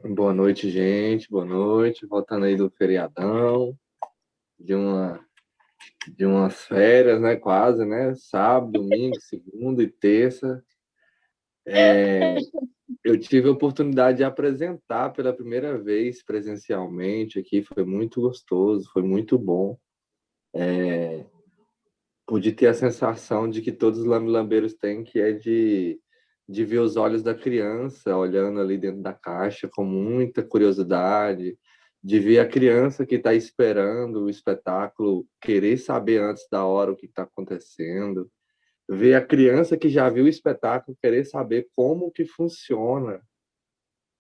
Boa noite, gente. Boa noite. Voltando aí do feriadão, de uma, de umas férias, né? Quase, né? Sábado, domingo, segunda e terça. Eu tive a oportunidade de apresentar pela primeira vez presencialmente aqui. Foi muito gostoso, foi muito bom. Pude ter a sensação de que todos os lambe-lambeiros têm, que é de ver os olhos da criança olhando ali dentro da caixa com muita curiosidade, de ver a criança que está esperando o espetáculo querer saber antes da hora o que está acontecendo, ver a criança que já viu o espetáculo querer saber como que funciona.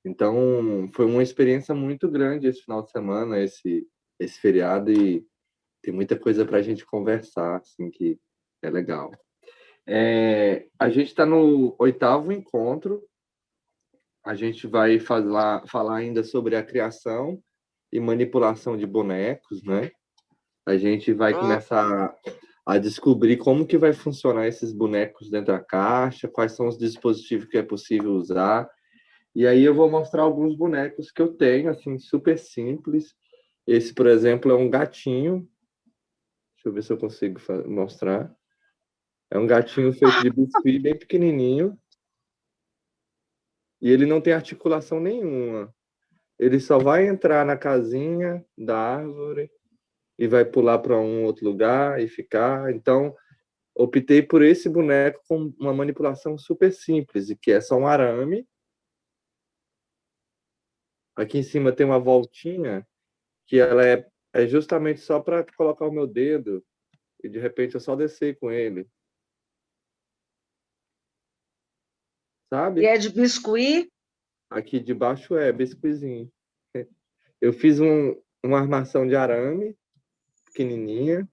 Então, foi uma experiência muito grande esse final de semana, esse feriado, e tem muita coisa para a gente conversar, assim, que é legal. A gente está no 8º encontro. A gente vai falar ainda sobre a criação e manipulação de bonecos, né? A gente vai começar a descobrir como que vai funcionar esses bonecos dentro da caixa, quais são os dispositivos que é possível usar. E aí eu vou mostrar alguns bonecos que eu tenho, assim, super simples. Esse, por exemplo, é um gatinho. Deixa eu ver se eu consigo mostrar. É um gatinho feito de biscuit, bem pequenininho. E ele não tem articulação nenhuma. Ele só vai entrar na casinha da árvore e vai pular para um outro lugar e ficar. Então, optei por esse boneco com uma manipulação super simples, e que é só um arame. Aqui em cima tem uma voltinha que ela é justamente só para colocar o meu dedo e de repente eu só descer com ele, E sabe? é de biscuit? Aqui debaixo é biscuitzinho. Eu fiz uma armação de arame pequenininha,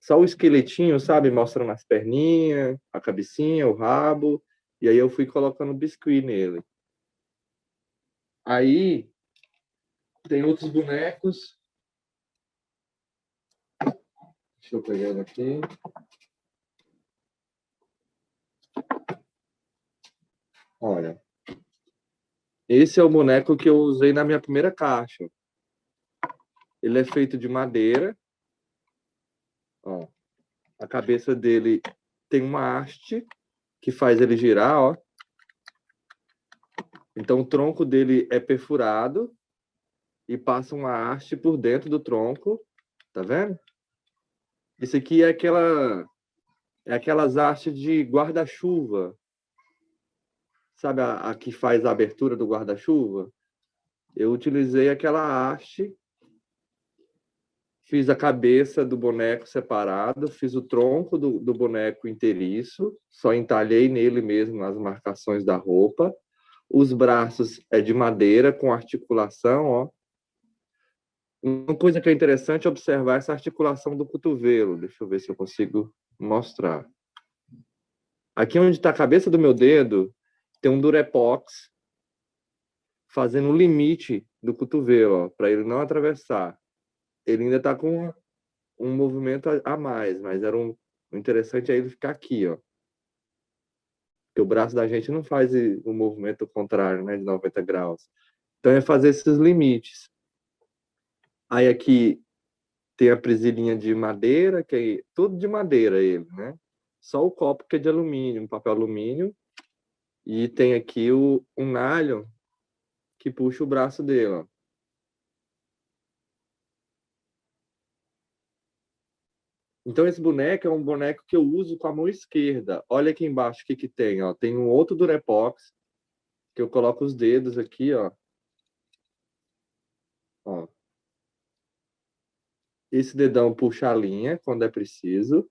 só o esqueletinho, sabe? Mostrando as perninhas, a cabecinha, o rabo. E aí eu fui colocando biscuit nele. Aí tem outros bonecos. Deixa eu pegar ele aqui. Olha, esse é o boneco que eu usei na minha primeira caixa. Ele é feito de madeira. Ó, a cabeça dele tem uma haste que faz ele girar, ó. Então o tronco dele é perfurado e passa uma haste por dentro do tronco, tá vendo? Esse aqui é aquelas hastes de guarda-chuva, sabe a que faz a abertura do guarda-chuva? Eu utilizei aquela haste, fiz a cabeça do boneco separado, fiz o tronco do boneco inteiriço, só entalhei nele mesmo as marcações da roupa. Os braços é de madeira com articulação, ó. Uma coisa que é interessante é observar essa articulação do cotovelo. Deixa eu ver se eu consigo mostrar. Aqui onde está a cabeça do meu dedo, tem um durepox fazendo o limite do cotovelo, para ele não atravessar. Ele ainda está com um movimento a mais, mas o interessante é ele ficar aqui, ó. Porque o braço da gente não faz o movimento contrário, né, de 90 graus. Então é fazer esses limites. Aí aqui tem a presilhinha de madeira, que é tudo de madeira ele, né? Só o copo que é de alumínio, um papel alumínio. E tem aqui um nylon que puxa o braço dele, ó. Então esse boneco é um boneco que eu uso com a mão esquerda. Olha aqui embaixo o que que tem, ó. Tem um outro Durepox que eu coloco os dedos aqui, ó. Ó. Esse dedão puxa a linha quando é preciso.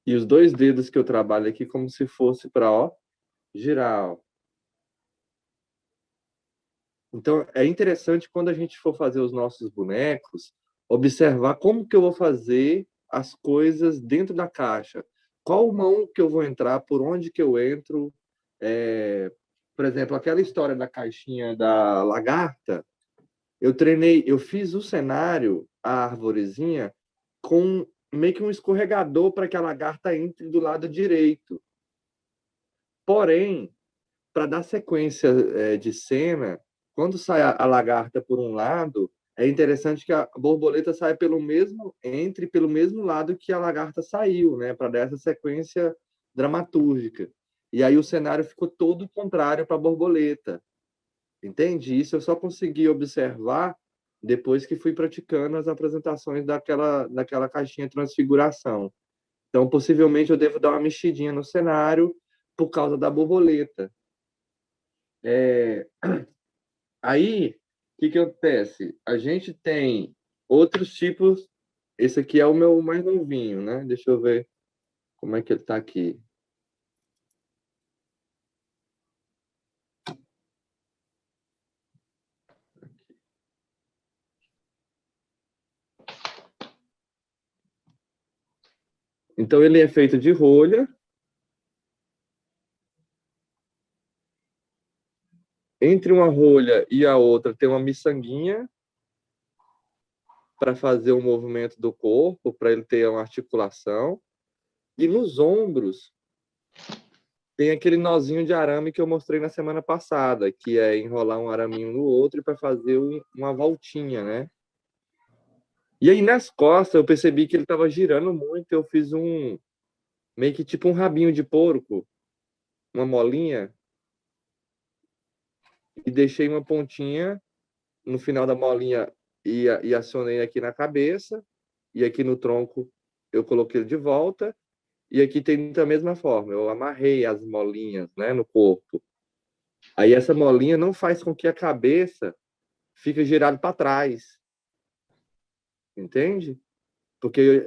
E os dois dedos que eu trabalho aqui como se fosse para, ó, girar, ó. Então é interessante quando a gente for fazer os nossos bonecos, observar como que eu vou fazer as coisas dentro da caixa. Qual mão que eu vou entrar, por onde que eu entro. Por exemplo, aquela história da caixinha da lagarta, eu fiz o cenário, a arvorezinha, com meio que um escorregador para que a lagarta entre do lado direito. Porém, para dar sequência de cena, quando sai a lagarta por um lado, é interessante que a borboleta saia entre pelo mesmo lado que a lagarta saiu, né, para dar essa sequência dramatúrgica. E aí o cenário ficou todo contrário para a borboleta. Entende? Isso eu só consegui observar depois que fui praticando as apresentações daquela caixinha transfiguração. Então, possivelmente, eu devo dar uma mexidinha no cenário por causa da borboleta. Aí, o que acontece? A gente tem outros tipos. Esse aqui é o meu mais novinho, né? Deixa eu ver como é que ele está aqui. Então, ele é feito de rolha. Entre uma rolha e a outra tem uma miçanguinha para fazer o movimento do corpo, para ele ter uma articulação. E nos ombros tem aquele nozinho de arame que eu mostrei na semana passada, que é enrolar um araminho no outro para fazer uma voltinha, né? E aí nas costas eu percebi que ele estava girando muito, eu fiz meio que tipo um rabinho de porco, uma molinha, e deixei uma pontinha no final da molinha e acionei aqui na cabeça, e aqui no tronco eu coloquei ele de volta, e aqui tem da mesma forma, eu amarrei as molinhas, né, no corpo. Aí essa molinha não faz com que a cabeça fique girada para trás, entende? Porque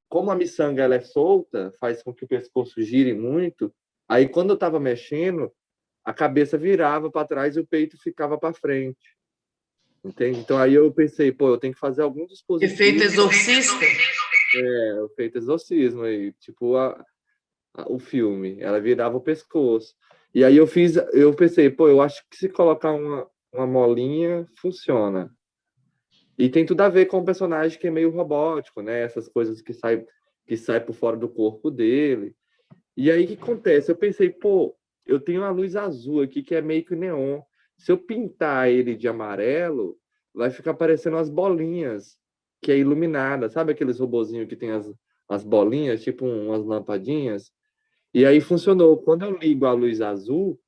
como a miçanga ela é solta, faz com que o pescoço gire muito, aí quando eu estava mexendo, a cabeça virava para trás e o peito ficava para frente. Entende? Então aí eu pensei, pô, eu tenho que fazer algum dispositivo. Efeito exorcista? O efeito exorcismo aí, tipo o filme, ela virava o pescoço. E aí eu pensei, pô, eu acho que se colocar uma molinha, funciona. E tem tudo a ver com o personagem que é meio robótico, né? Essas coisas que sai por fora do corpo dele. E aí o que acontece? Eu pensei, pô, eu tenho uma luz azul aqui que é meio que neon. Se eu pintar ele de amarelo, vai ficar parecendo umas bolinhas que é iluminada. Sabe aqueles robozinhos que tem as bolinhas, tipo umas lampadinhas? E aí funcionou. Quando eu ligo a luz azul,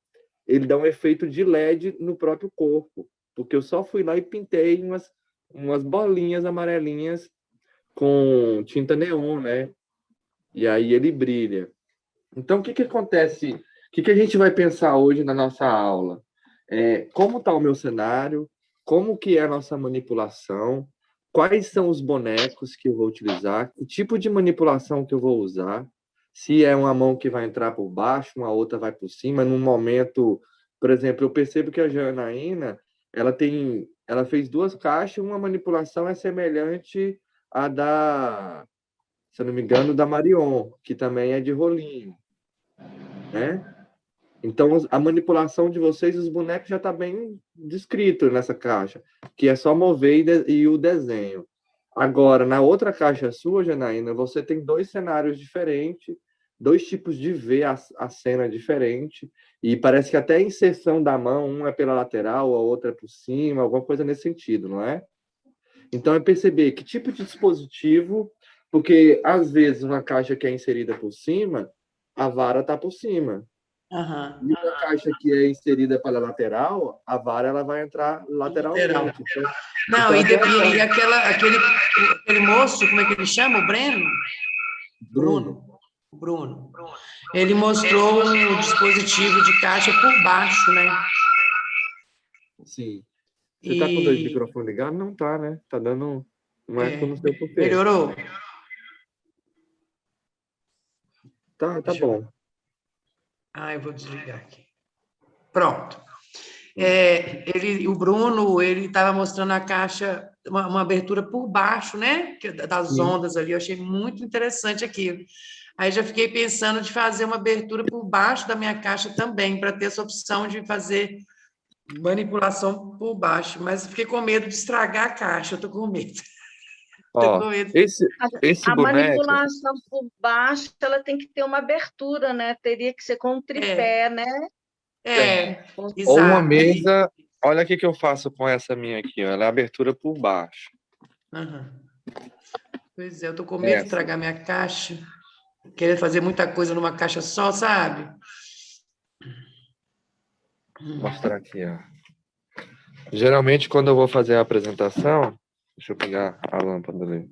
ele dá um efeito de LED no próprio corpo. Porque eu só fui lá e pintei umas bolinhas amarelinhas com tinta neon, né? E aí ele brilha. Então, o que acontece? O que a gente vai pensar hoje na nossa aula? Como está o meu cenário? Como que é a nossa manipulação? Quais são os bonecos que eu vou utilizar? Que tipo de manipulação que eu vou usar? Se é uma mão que vai entrar por baixo, uma outra vai por cima. Num momento, por exemplo, eu percebo que a Janaína, ela fez 2 caixas, uma manipulação é semelhante à se eu não me engano, da Marion, que também é de rolinho, né? Então, a manipulação de vocês, os bonecos já está bem descrito nessa caixa, que é só mover e o desenho. Agora, na outra caixa sua, Janaína, você tem 2 cenários diferentes, 2 tipos de ver a cena diferente, e parece que até a inserção da mão, uma é pela lateral, a outra é por cima, alguma coisa nesse sentido, não é? Então, é perceber que tipo de dispositivo, porque às vezes uma caixa que é inserida por cima, a vara está por cima. Uhum. E uma caixa que é inserida para a lateral, a vara ela vai entrar lateralmente. Não, Então e aquele moço, como é que ele chama? O Breno? Bruno. Bruno. Ele mostrou um dispositivo de caixa por baixo, né? Sim. Você está com 2 microfones ligados? Não tá, né? Tá dando um eco, não sei por quê. Melhorou? Tá bom. Eu vou desligar aqui. Pronto. O Bruno, ele estava mostrando a caixa, uma abertura por baixo, né? Das ondas ali. Eu achei muito interessante aquilo. Aí já fiquei pensando de fazer uma abertura por baixo da minha caixa também, para ter essa opção de fazer manipulação por baixo. Mas fiquei com medo de estragar a caixa, eu estou com medo. Eu Ó, com medo. esse A boneco, manipulação por baixo, ela tem que ter uma abertura, né? Teria que ser com um É, tripé, né? é, ou uma exato. mesa. Olha o que eu faço com essa minha aqui, ó. Ela é abertura por baixo. Aham. Pois é, eu tô com medo de Essa. estragar minha caixa, querer fazer muita coisa numa caixa só, sabe? Vou mostrar aqui, ó. Geralmente, quando eu vou fazer a apresentação, deixa eu pegar a lâmpada ali.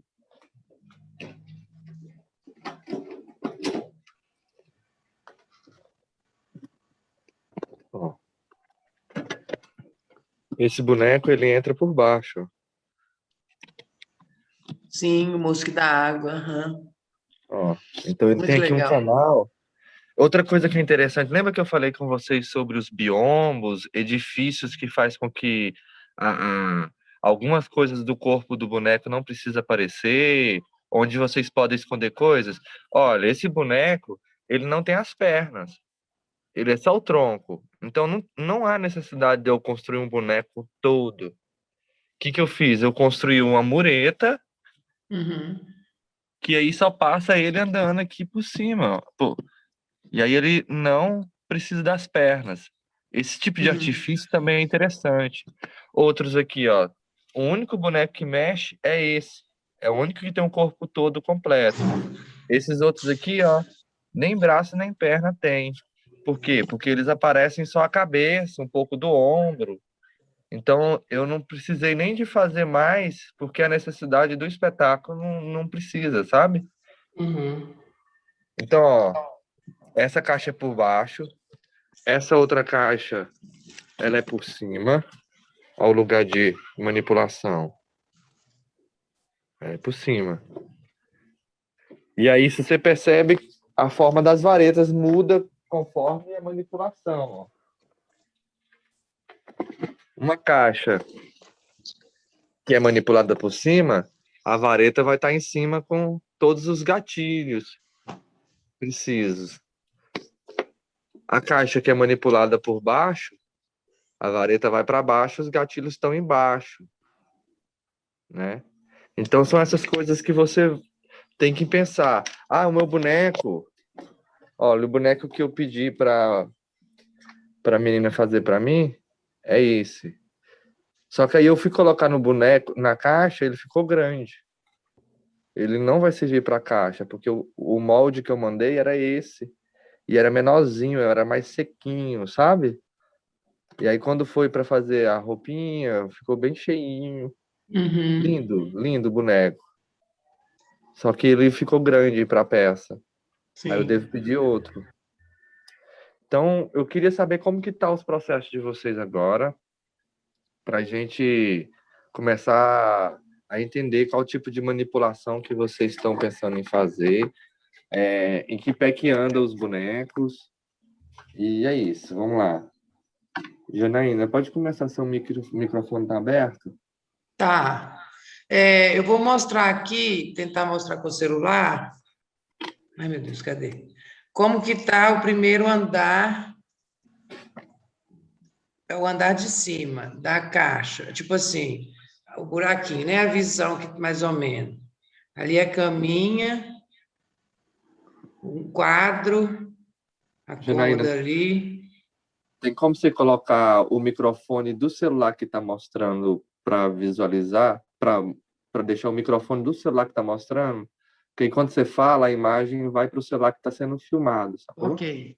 Ó. Esse boneco, ele entra por baixo. Sim, o mosquito da água. Aham. Ó. Então, ele tem Muito aqui um legal. canal. Outra coisa que é interessante, lembra que eu falei com vocês sobre os biombos, edifícios que faz com que algumas coisas do corpo do boneco não precisa aparecer, onde vocês podem esconder coisas? Olha, esse boneco, ele não tem as pernas, ele é só o tronco. Então não há necessidade de eu construir um boneco todo. O que eu fiz? Eu construí uma mureta, Uhum. que aí só passa ele andando aqui por cima, ó. Pô, e aí ele não precisa das pernas. Esse tipo de Uhum. artifício também é interessante. Outros aqui, ó. O único boneco que mexe é esse. É o único que tem um corpo todo completo. Esses outros aqui, ó, nem braço nem perna tem. Por quê? Porque eles aparecem só a cabeça, um pouco do ombro. Então, eu não precisei nem de fazer mais, porque a necessidade do espetáculo não precisa, sabe? Uhum. Então, ó, essa caixa é por baixo. Essa outra caixa, ela é por cima, ao lugar de manipulação. É por cima. E aí, se você percebe, a forma das varetas muda conforme a manipulação. Ó. Uma caixa que é manipulada por cima, a vareta vai estar em cima com todos os gatilhos precisos. A caixa que é manipulada por baixo, a vareta vai para baixo, os gatilhos estão embaixo, né? Então são essas coisas que você tem que pensar. Ah, o meu boneco. Olha, o boneco que eu pedi para menina fazer para mim é esse. Só que aí eu fui colocar no boneco, na caixa, ele ficou grande. Ele não vai servir para caixa, porque o molde que eu mandei era esse. E era menorzinho, era mais sequinho, sabe? E aí quando foi para fazer a roupinha, ficou bem cheinho. Uhum. Lindo, lindo o boneco. Só que ele ficou grande para a peça. Aí eu devo Sim. pedir outro. Então, eu queria saber como que tá os processos de vocês agora, para a gente começar a entender qual tipo de manipulação que vocês estão pensando em fazer, em que pé que andam os bonecos. E é isso, vamos lá. Janaína, pode começar, seu microfone tá aberto? Tá. Eu vou mostrar aqui, tentar mostrar com o celular. Ai, meu Deus, cadê? Como que tá o primeiro andar, é o andar de cima da caixa. Tipo assim, o buraquinho, né? A visão que mais ou menos. Ali é a caminha, um quadro, a Janaína, cômoda ali. tem como você colocar o microfone do celular que está mostrando para visualizar, para deixar o microfone do celular que está mostrando? Porque enquanto você fala, a imagem vai para o celular que está sendo filmado, Ok. sacou?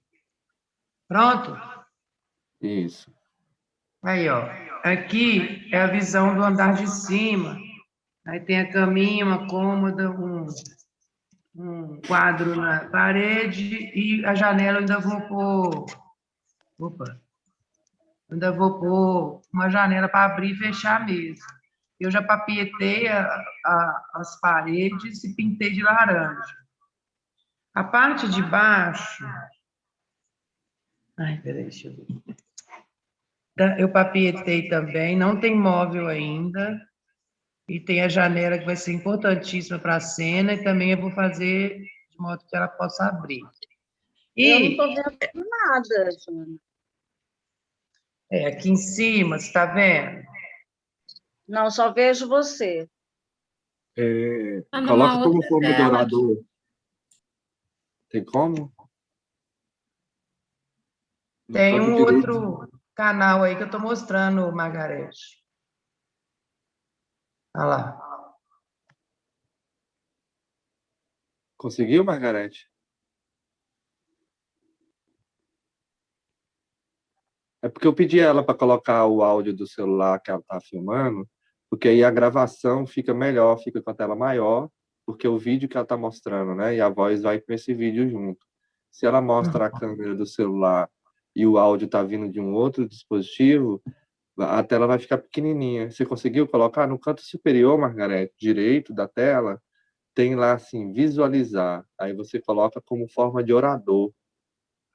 Pronto? Isso. Aí, ó. Aqui é a visão do andar de cima. Aí tem a caminha, uma cômoda, um quadro na parede e a janela eu ainda vou pôr. Opa! Ainda vou pôr uma janela para abrir e fechar mesmo. Eu já papietei as paredes e pintei de laranja. A parte de baixo. Ai, peraí, deixa eu ver. Eu papietei também, não tem móvel ainda. E tem a janela que vai ser importantíssima para a cena, e também eu vou fazer de modo que ela possa abrir. Eu não estou E vendo nada, Jana. aqui em cima, você está vendo? Não, só vejo você. Tá numa Coloca como outra forma de tela aqui. orador. Tem como? No Tem canto um direito. outro canal aí que eu estou mostrando, Margarete. Olha lá. Conseguiu, Margarete? É porque eu pedi ela para colocar o áudio do celular que ela está filmando, porque aí a gravação fica melhor, fica com a tela maior, porque o vídeo que ela está mostrando, né? E a voz vai com esse vídeo junto. Se ela mostra a câmera do celular e o áudio está vindo de um outro dispositivo, a tela vai ficar pequenininha. Você conseguiu colocar no canto superior, Margarete, direito da tela? Tem lá assim, visualizar. Aí você coloca como forma de orador.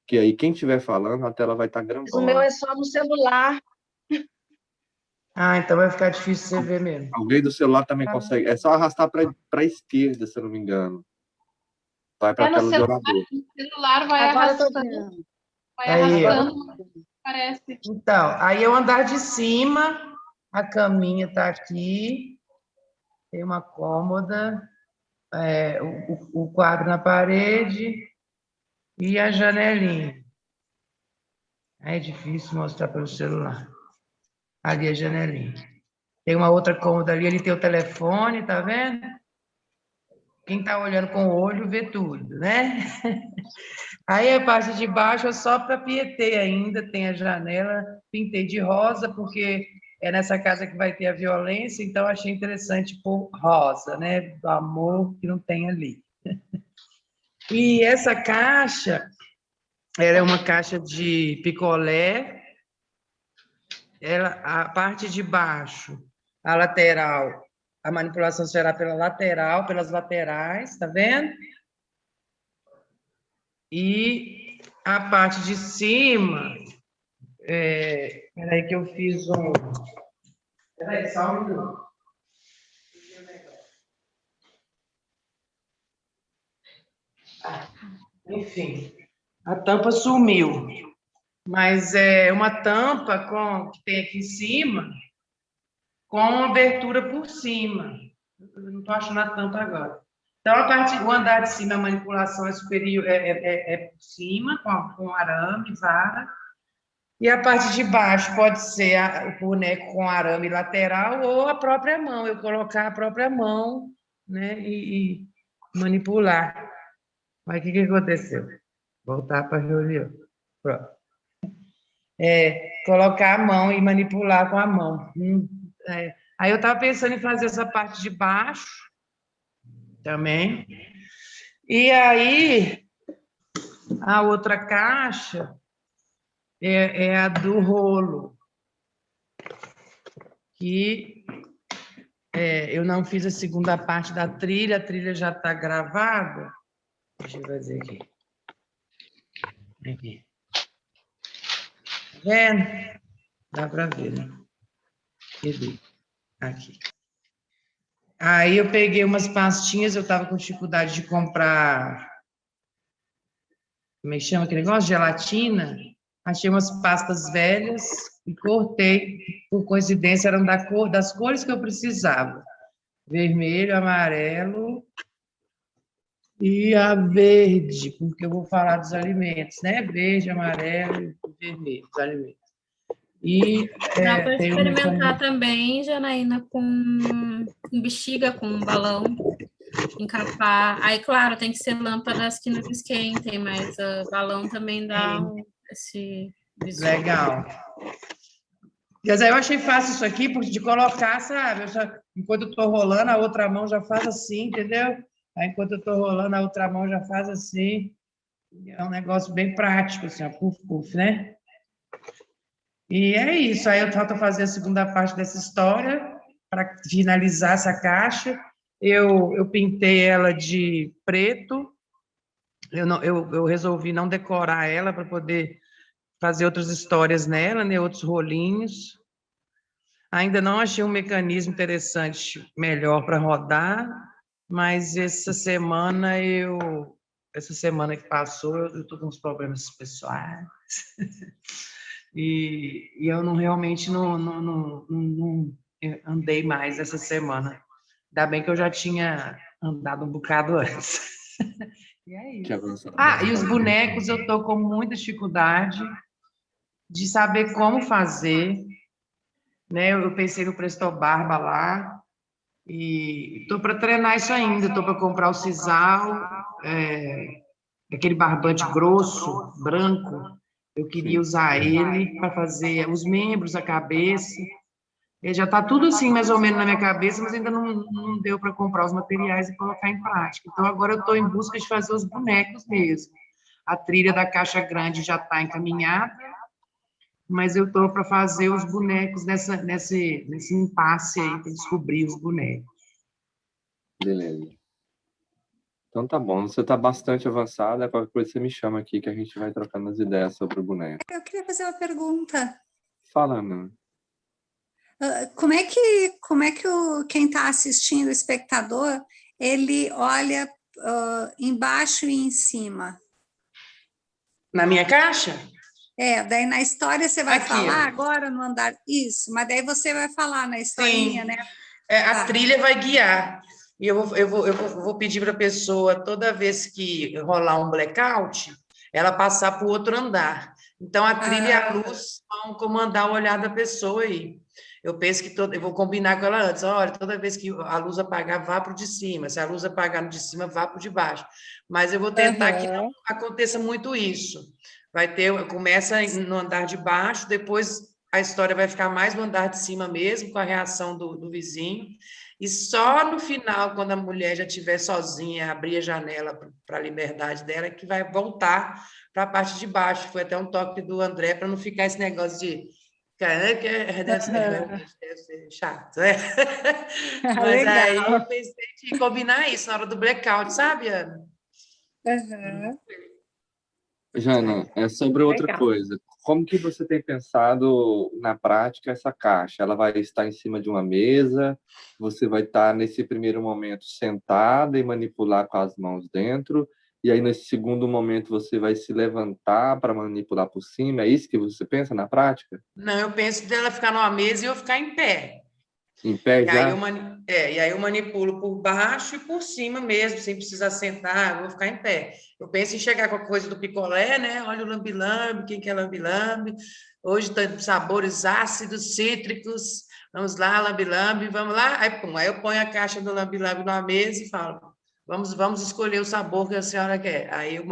Que aí quem estiver falando, a tela vai estar Mas o meu grandona. é só no celular. Ah, então vai ficar difícil você ver mesmo. Alguém do celular também consegue. É só arrastar para a esquerda, se eu não me engano. Vai para a No tela de orador. celular vai Agora eu tô arrastando, vendo. Aí, ó. parece. Então, aí eu andar de cima, a caminha está aqui, tem uma cômoda, o quadro na parede e a janelinha. É difícil mostrar pelo celular. Ali a janelinha. Tem uma outra cômoda ali, ele tem o telefone, tá vendo? Quem está olhando com o olho vê tudo, né? Aí a parte de baixo é só para Pietê ainda, tem a janela, pintei de rosa, porque é nessa casa que vai ter a violência, então achei interessante pôr rosa, né? Do amor que não tem ali. E essa caixa, ela é uma caixa de picolé, ela, a parte de baixo, a lateral, a manipulação será pela lateral, pelas laterais, tá vendo? E a parte de cima, peraí que eu fiz um... Peraí, só um minuto. Enfim, a tampa sumiu. Mas é uma tampa que tem aqui em cima, com uma abertura por cima. Eu não estou achando a tampa agora. Então, o andar de cima, a manipulação é superior, é por cima, com arame, vara. E a parte de baixo pode ser o boneco com arame lateral ou a própria mão, eu colocar a própria mão, né, e manipular. Mas o que aconteceu? Voltar para a reunião. Pronto. Colocar a mão e manipular com a mão. Aí eu estava pensando em fazer essa parte de baixo também. E aí, a outra caixa é a do rolo, que eu não fiz a segunda parte da trilha, a trilha já está gravada. Deixa eu fazer aqui. Aqui. Tá vendo? Dá para ver, né? Cadê? Aqui. Aí eu peguei umas pastinhas, eu estava com dificuldade de comprar, como é que chama aquele negócio? Gelatina. Achei umas pastas velhas e cortei, por coincidência, eram das cores que eu precisava. Vermelho, amarelo e a verde, porque eu vou falar dos alimentos, né? Verde, amarelo e vermelho, os alimentos. E Dá para tem experimentar também, Janaína, com bexiga, com balão, encapar. Aí, claro, tem que ser lâmpadas que não esquentem, mas balão também dá esse visual. Legal. Quer dizer, eu achei fácil isso aqui, de colocar, sabe? Enquanto eu estou rolando, a outra mão já faz assim, entendeu? Aí, enquanto eu estou rolando, a outra mão já faz assim. É um negócio bem prático, assim, ó, puf, puf, né? E é isso. Aí eu falta fazer a segunda parte dessa história, para finalizar essa caixa. Eu pintei ela de preto. Eu resolvi não decorar ela para poder fazer outras histórias nela, né? Outros rolinhos. Ainda não achei um mecanismo interessante, melhor para rodar, mas essa semana que passou, eu estou com uns problemas pessoais. E eu realmente não andei mais essa semana Ainda bem que eu já tinha andado um bocado antes. E é Que isso. avançado. E os bonecos eu estou com muita dificuldade de saber como fazer, né? Eu pensei no Presto Barba lá, e estou para treinar isso ainda, estou para comprar o sisal, aquele barbante grosso, branco, eu queria Sim. usar ele para fazer os membros, a cabeça. Já está tudo assim, mais ou menos, na minha cabeça, mas ainda não deu para comprar os materiais e colocar em prática. Então, agora eu estou em busca de fazer os bonecos mesmo. A trilha da caixa grande já está encaminhada, mas eu estou para fazer os bonecos nesse impasse aí, para descobrir os bonecos. Beleza. Então tá bom, você tá bastante avançada, qualquer coisa você me chama aqui que a gente vai trocando as ideias sobre o boneco. Eu queria fazer uma pergunta. Fala, Ana. Como é que quem está assistindo, o espectador, ele olha embaixo e em cima? Na minha caixa? Daí na história você vai Aqui, falar ó. agora no andar. Isso, mas daí você vai falar na historinha, Sim. né? A trilha vai guiar. E eu vou pedir para a pessoa, toda vez que rolar um blackout, ela passar para o outro andar. Então, a trilha e a luz vão comandar o olhar da pessoa aí. Eu penso que eu vou combinar com ela antes. Olha, toda vez que a luz apagar, vá para o de cima. Se a luz apagar no de cima, vá para o de baixo. Mas eu vou tentar que não aconteça muito isso. Começa no andar de baixo, depois a história vai ficar mais no andar de cima mesmo, com a reação do vizinho. E só no final, quando a mulher já estiver sozinha, abrir a janela para a liberdade dela, que vai voltar para a parte de baixo. Foi até um toque do André, para não ficar esse negócio de... Deve ser chato, né? Mas Legal. aí eu pensei de combinar isso na hora do blackout, sabe, Ana? Jana, é sobre outra Legal. coisa. Como que você tem pensado na prática essa caixa? Ela vai estar em cima de uma mesa? Você vai estar nesse primeiro momento sentada e manipular com as mãos dentro? E aí nesse segundo momento você vai se levantar para manipular por cima? É isso que você pensa na prática? Não, eu penso dela ficar numa mesa e eu ficar em pé. Em pé E já? aí eu manipulo por baixo e por cima mesmo, sem precisar sentar, eu vou ficar em pé. Eu penso em chegar com a coisa do picolé, né? Olha o lambi-lambi, quem quer lambi-lambi? Hoje tem sabores ácidos, cítricos. Vamos lá, lambi-lambi, vamos lá. Aí eu ponho a caixa do lambi-lambi numa mesa e falo, vamos escolher o sabor que a senhora quer. Aí eu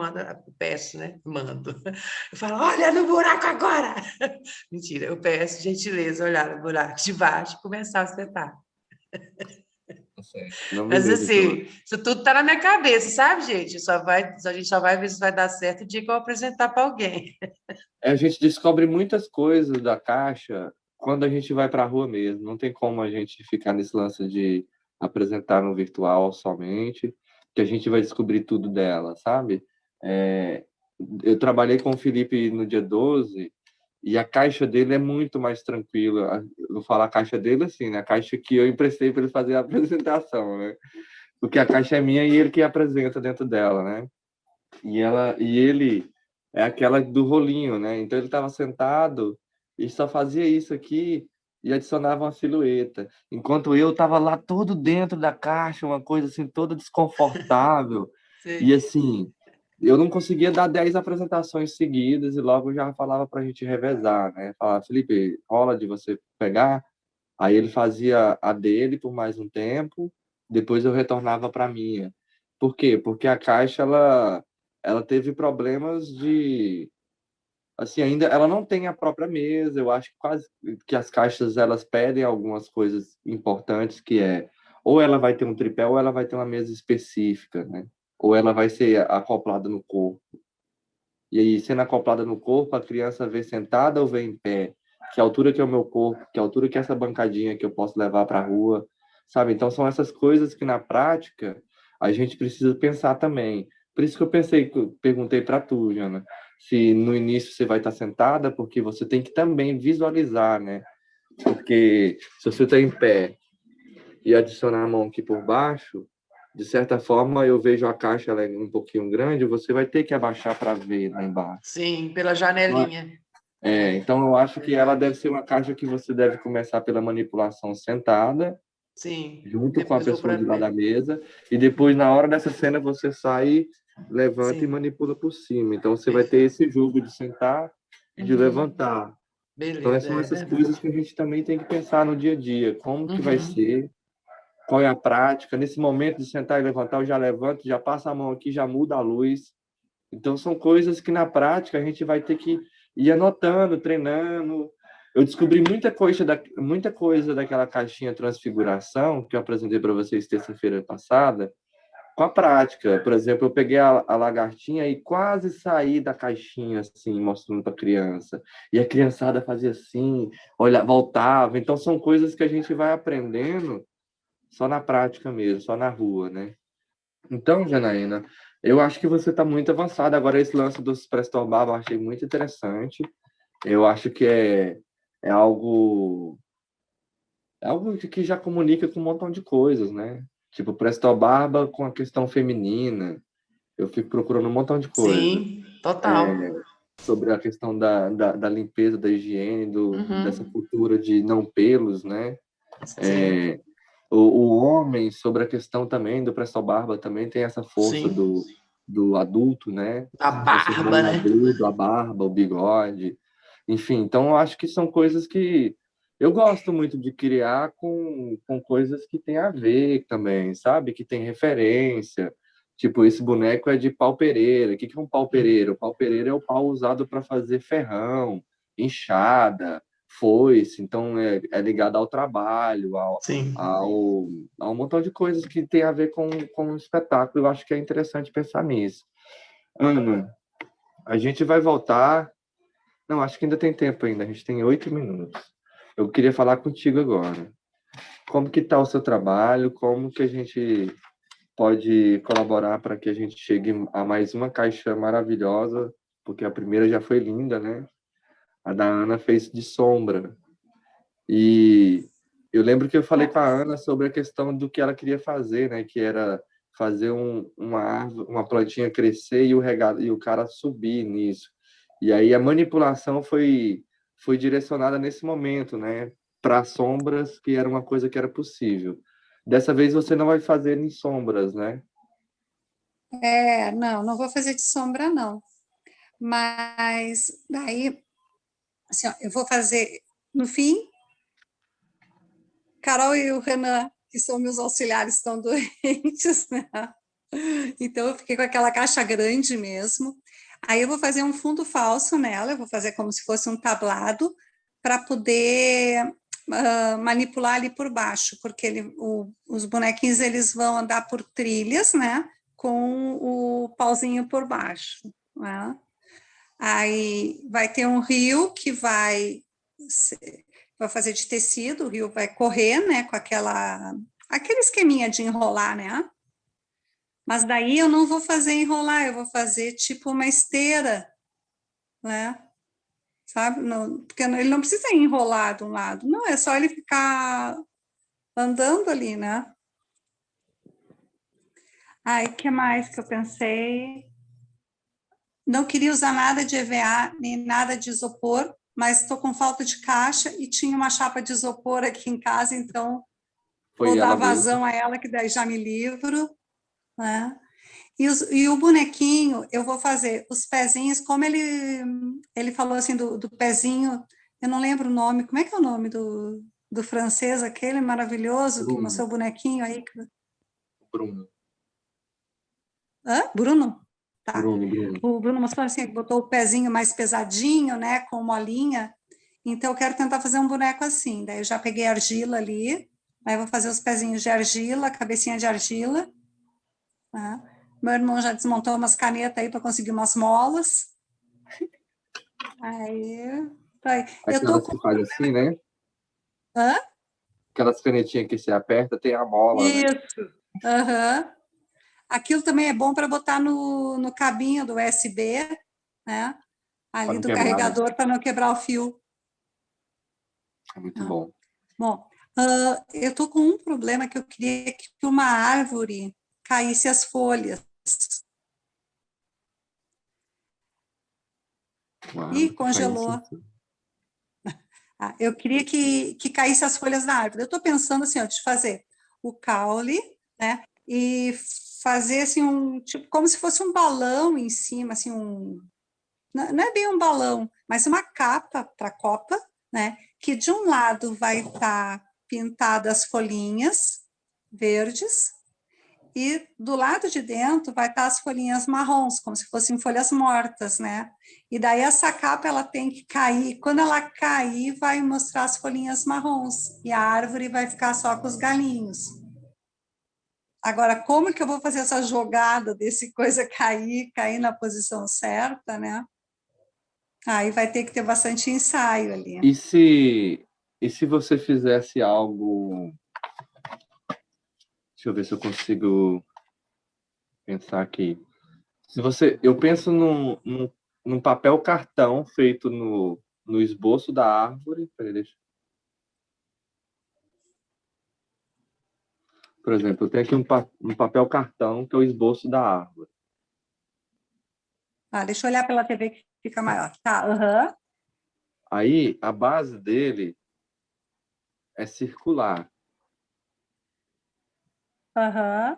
peço, né? Mando. Eu falo, olha no buraco agora! Mentira, eu peço gentileza olhar no buraco de baixo e começar a acertar. Não, Mas beleza, assim, então. isso tudo está na minha cabeça, sabe, gente? A gente só vai ver se vai dar certo o dia que eu apresentar para alguém. A gente descobre muitas coisas da caixa quando a gente vai para a rua mesmo. Não tem como a gente ficar nesse lance de apresentar no virtual somente, que a gente vai descobrir tudo dela, sabe? Eu trabalhei com o Felipe no dia 12 e a caixa dele é muito mais tranquila. Eu vou falar a caixa dele assim, né? A caixa que eu emprestei para ele fazer a apresentação, né? Porque a caixa é minha e ele que apresenta dentro dela, né? E ele é aquela do rolinho, né? Então ele estava sentado e só fazia isso aqui e adicionava uma silhueta, enquanto eu estava lá todo dentro da caixa, uma coisa assim toda desconfortável. Sim. E assim, eu não conseguia dar 10 apresentações seguidas e logo já falava para a gente revezar, né? Falava, Felipe, rola de você pegar. Aí ele fazia a dele por mais um tempo, depois eu retornava para a minha. Por quê? Porque a caixa ela teve problemas de assim, ainda ela não tem a própria mesa. Eu acho que quase que as caixas elas pedem algumas coisas importantes, que é ou ela vai ter um tripé ou ela vai ter uma mesa específica, né? Ou ela vai ser acoplada no corpo. E aí, sendo acoplada no corpo, a criança vê sentada ou vê em pé? Que altura que é o meu corpo? Que altura que é essa bancadinha que eu posso levar para a rua? Sabe? Então, são essas coisas que, na prática, a gente precisa pensar também. Por isso que eu perguntei para tu, Jana, se no início você vai estar sentada, porque você tem que também visualizar, né? Porque se você está em pé e adicionar a mão aqui por baixo, de certa forma, eu vejo a caixa, ela é um pouquinho grande, você vai ter que abaixar para ver lá embaixo. Sim, pela janelinha. Então eu acho que ela deve ser uma caixa que você deve começar pela manipulação sentada Sim. junto com a Depois vou pessoa para de lá da mesa, e depois, na hora dessa cena, você sai, levanta Sim. e manipula por cima. Então, você vai ter esse jogo de sentar e de Uhum. levantar. Então, Beleza, são é essas verdade. coisas que a gente também tem que pensar no dia a dia. Como que vai Uhum. ser? Qual é a prática? Nesse momento de sentar e levantar, eu já levanto, já passo a mão aqui, já muda a luz. Então, são coisas que na prática a gente vai ter que ir anotando, treinando. Eu descobri muita coisa daquela caixinha Transfiguração, que eu apresentei para vocês terça-feira passada, com a prática. Por exemplo, eu peguei a lagartinha e quase saí da caixinha, assim, mostrando para a criança. E a criançada fazia assim, olha, voltava. Então, são coisas que a gente vai aprendendo só na prática mesmo, só na rua, né? Então, Janaína, eu acho que você está muito avançada. Agora, esse lance dos Presto Barba eu achei muito interessante. Eu acho que é algo, algo que já comunica com um montão de coisas, né? Tipo, Presto Barba com a questão feminina. Eu fico procurando um montão de coisa Sim, total. sobre a questão da limpeza, da higiene, dessa Uhum. cultura de não pelos, né? Sim, O homem, sobre a questão também do Presto Barba, também tem essa força sim. do adulto, né? A Esse barba, hormônio né? adulto, a barba, o bigode. Enfim, então eu acho que são coisas que eu gosto muito de criar com coisas que têm a ver também, sabe? Que tem referência. Tipo, esse boneco é de pau pereira. O que é um pau pereira? O pau pereira é o pau usado para fazer ferrão, enxada, foice. Então, é ligado ao trabalho, Sim. ao, a um montão de coisas que tem a ver com o espetáculo. Eu acho que é interessante pensar nisso. Ana, a gente vai voltar. Não, acho que ainda tem tempo ainda. A gente tem 8 minutos. Eu queria falar contigo agora. Como que está o seu trabalho? Como que a gente pode colaborar para que a gente chegue a mais uma caixa maravilhosa? Porque a primeira já foi linda, né? A da Ana fez de sombra. E eu lembro que eu falei com a Ana sobre a questão do que ela queria fazer, né? Que era fazer uma árvore, uma plantinha crescer e e o cara subir nisso. E aí a manipulação foi direcionada nesse momento, né? Para sombras, que era uma coisa que era possível. Dessa vez você não vai fazer em sombras, né? Não vou fazer de sombra, não. Mas daí, assim, ó, eu vou fazer, no fim, Carol e o Renan, que são meus auxiliares, estão doentes, né? Então, eu fiquei com aquela caixa grande mesmo. Aí, eu vou fazer um fundo falso nela, eu vou fazer como se fosse um tablado, para poder manipular ali por baixo, porque os bonequinhos eles vão andar por trilhas, né? Com o pauzinho por baixo, né? Aí vai ter um rio que vai fazer de tecido, o rio vai correr, né, com aquele esqueminha de enrolar, né? Mas daí eu não vou fazer enrolar, eu vou fazer tipo uma esteira, né? Sabe? Não, porque ele não precisa enrolar de um lado, não, é só ele ficar andando ali, né? Aí, o que mais que eu pensei? Não queria usar nada de EVA, nem nada de isopor, mas estou com falta de caixa e tinha uma chapa de isopor aqui em casa, então vou Foi dar ela mesma. vazão a ela, que daí já me livro, né? E o bonequinho, eu vou fazer os pezinhos, como ele falou assim do pezinho, eu não lembro o nome, como é que é o nome do francês, aquele maravilhoso que Bruno, mostrou o bonequinho aí? Bruno, Hã? Bruno? Tá. Bruno. O Bruno mostrou assim, que botou o pezinho mais pesadinho, né, com molinha. Então, eu quero tentar fazer um boneco assim. Daí, eu já peguei argila ali, aí vou fazer os pezinhos de argila, cabecinha de argila. Tá? Meu irmão já desmontou umas canetas aí para conseguir umas molas. Aí, tá aí. Eu tô Aquelas com... que faz assim, né? Hã? Aquelas canetinhas que você aperta, tem a mola, né? Isso. Aham. Aquilo também é bom para botar no cabinho do USB, né? Para Ali não do quebrar, né? carregador, para não quebrar o fio. É muito Tá? bom. Bom, eu estou com um problema que eu queria que uma árvore caísse as folhas. Uma Ih, árvore que faz congelou. assim. Ah, eu queria que caísse as folhas da árvore. Eu estou pensando assim, ó, de fazer o caule, né? E fazer assim tipo, como se fosse um balão em cima, assim, não é bem um balão, mas uma capa para copa, né? Que de um lado vai estar pintadas as folhinhas verdes, e do lado de dentro vai estar as folhinhas marrons, como se fossem folhas mortas, né? E daí essa capa ela tem que cair, quando ela cair vai mostrar as folhinhas marrons, e a árvore vai ficar só com os galinhos. Agora, como que eu vou fazer essa jogada desse coisa cair na posição certa, né? Aí vai ter que ter bastante ensaio ali. E se você fizesse algo... Deixa eu ver se eu consigo pensar aqui. Eu penso num papel cartão feito no esboço da árvore. Peraí, por exemplo, eu tenho aqui um papel cartão que é o esboço da árvore. Ah, deixa eu olhar pela TV que fica maior. Tá, aham. Aí, a base dele é circular, Aham.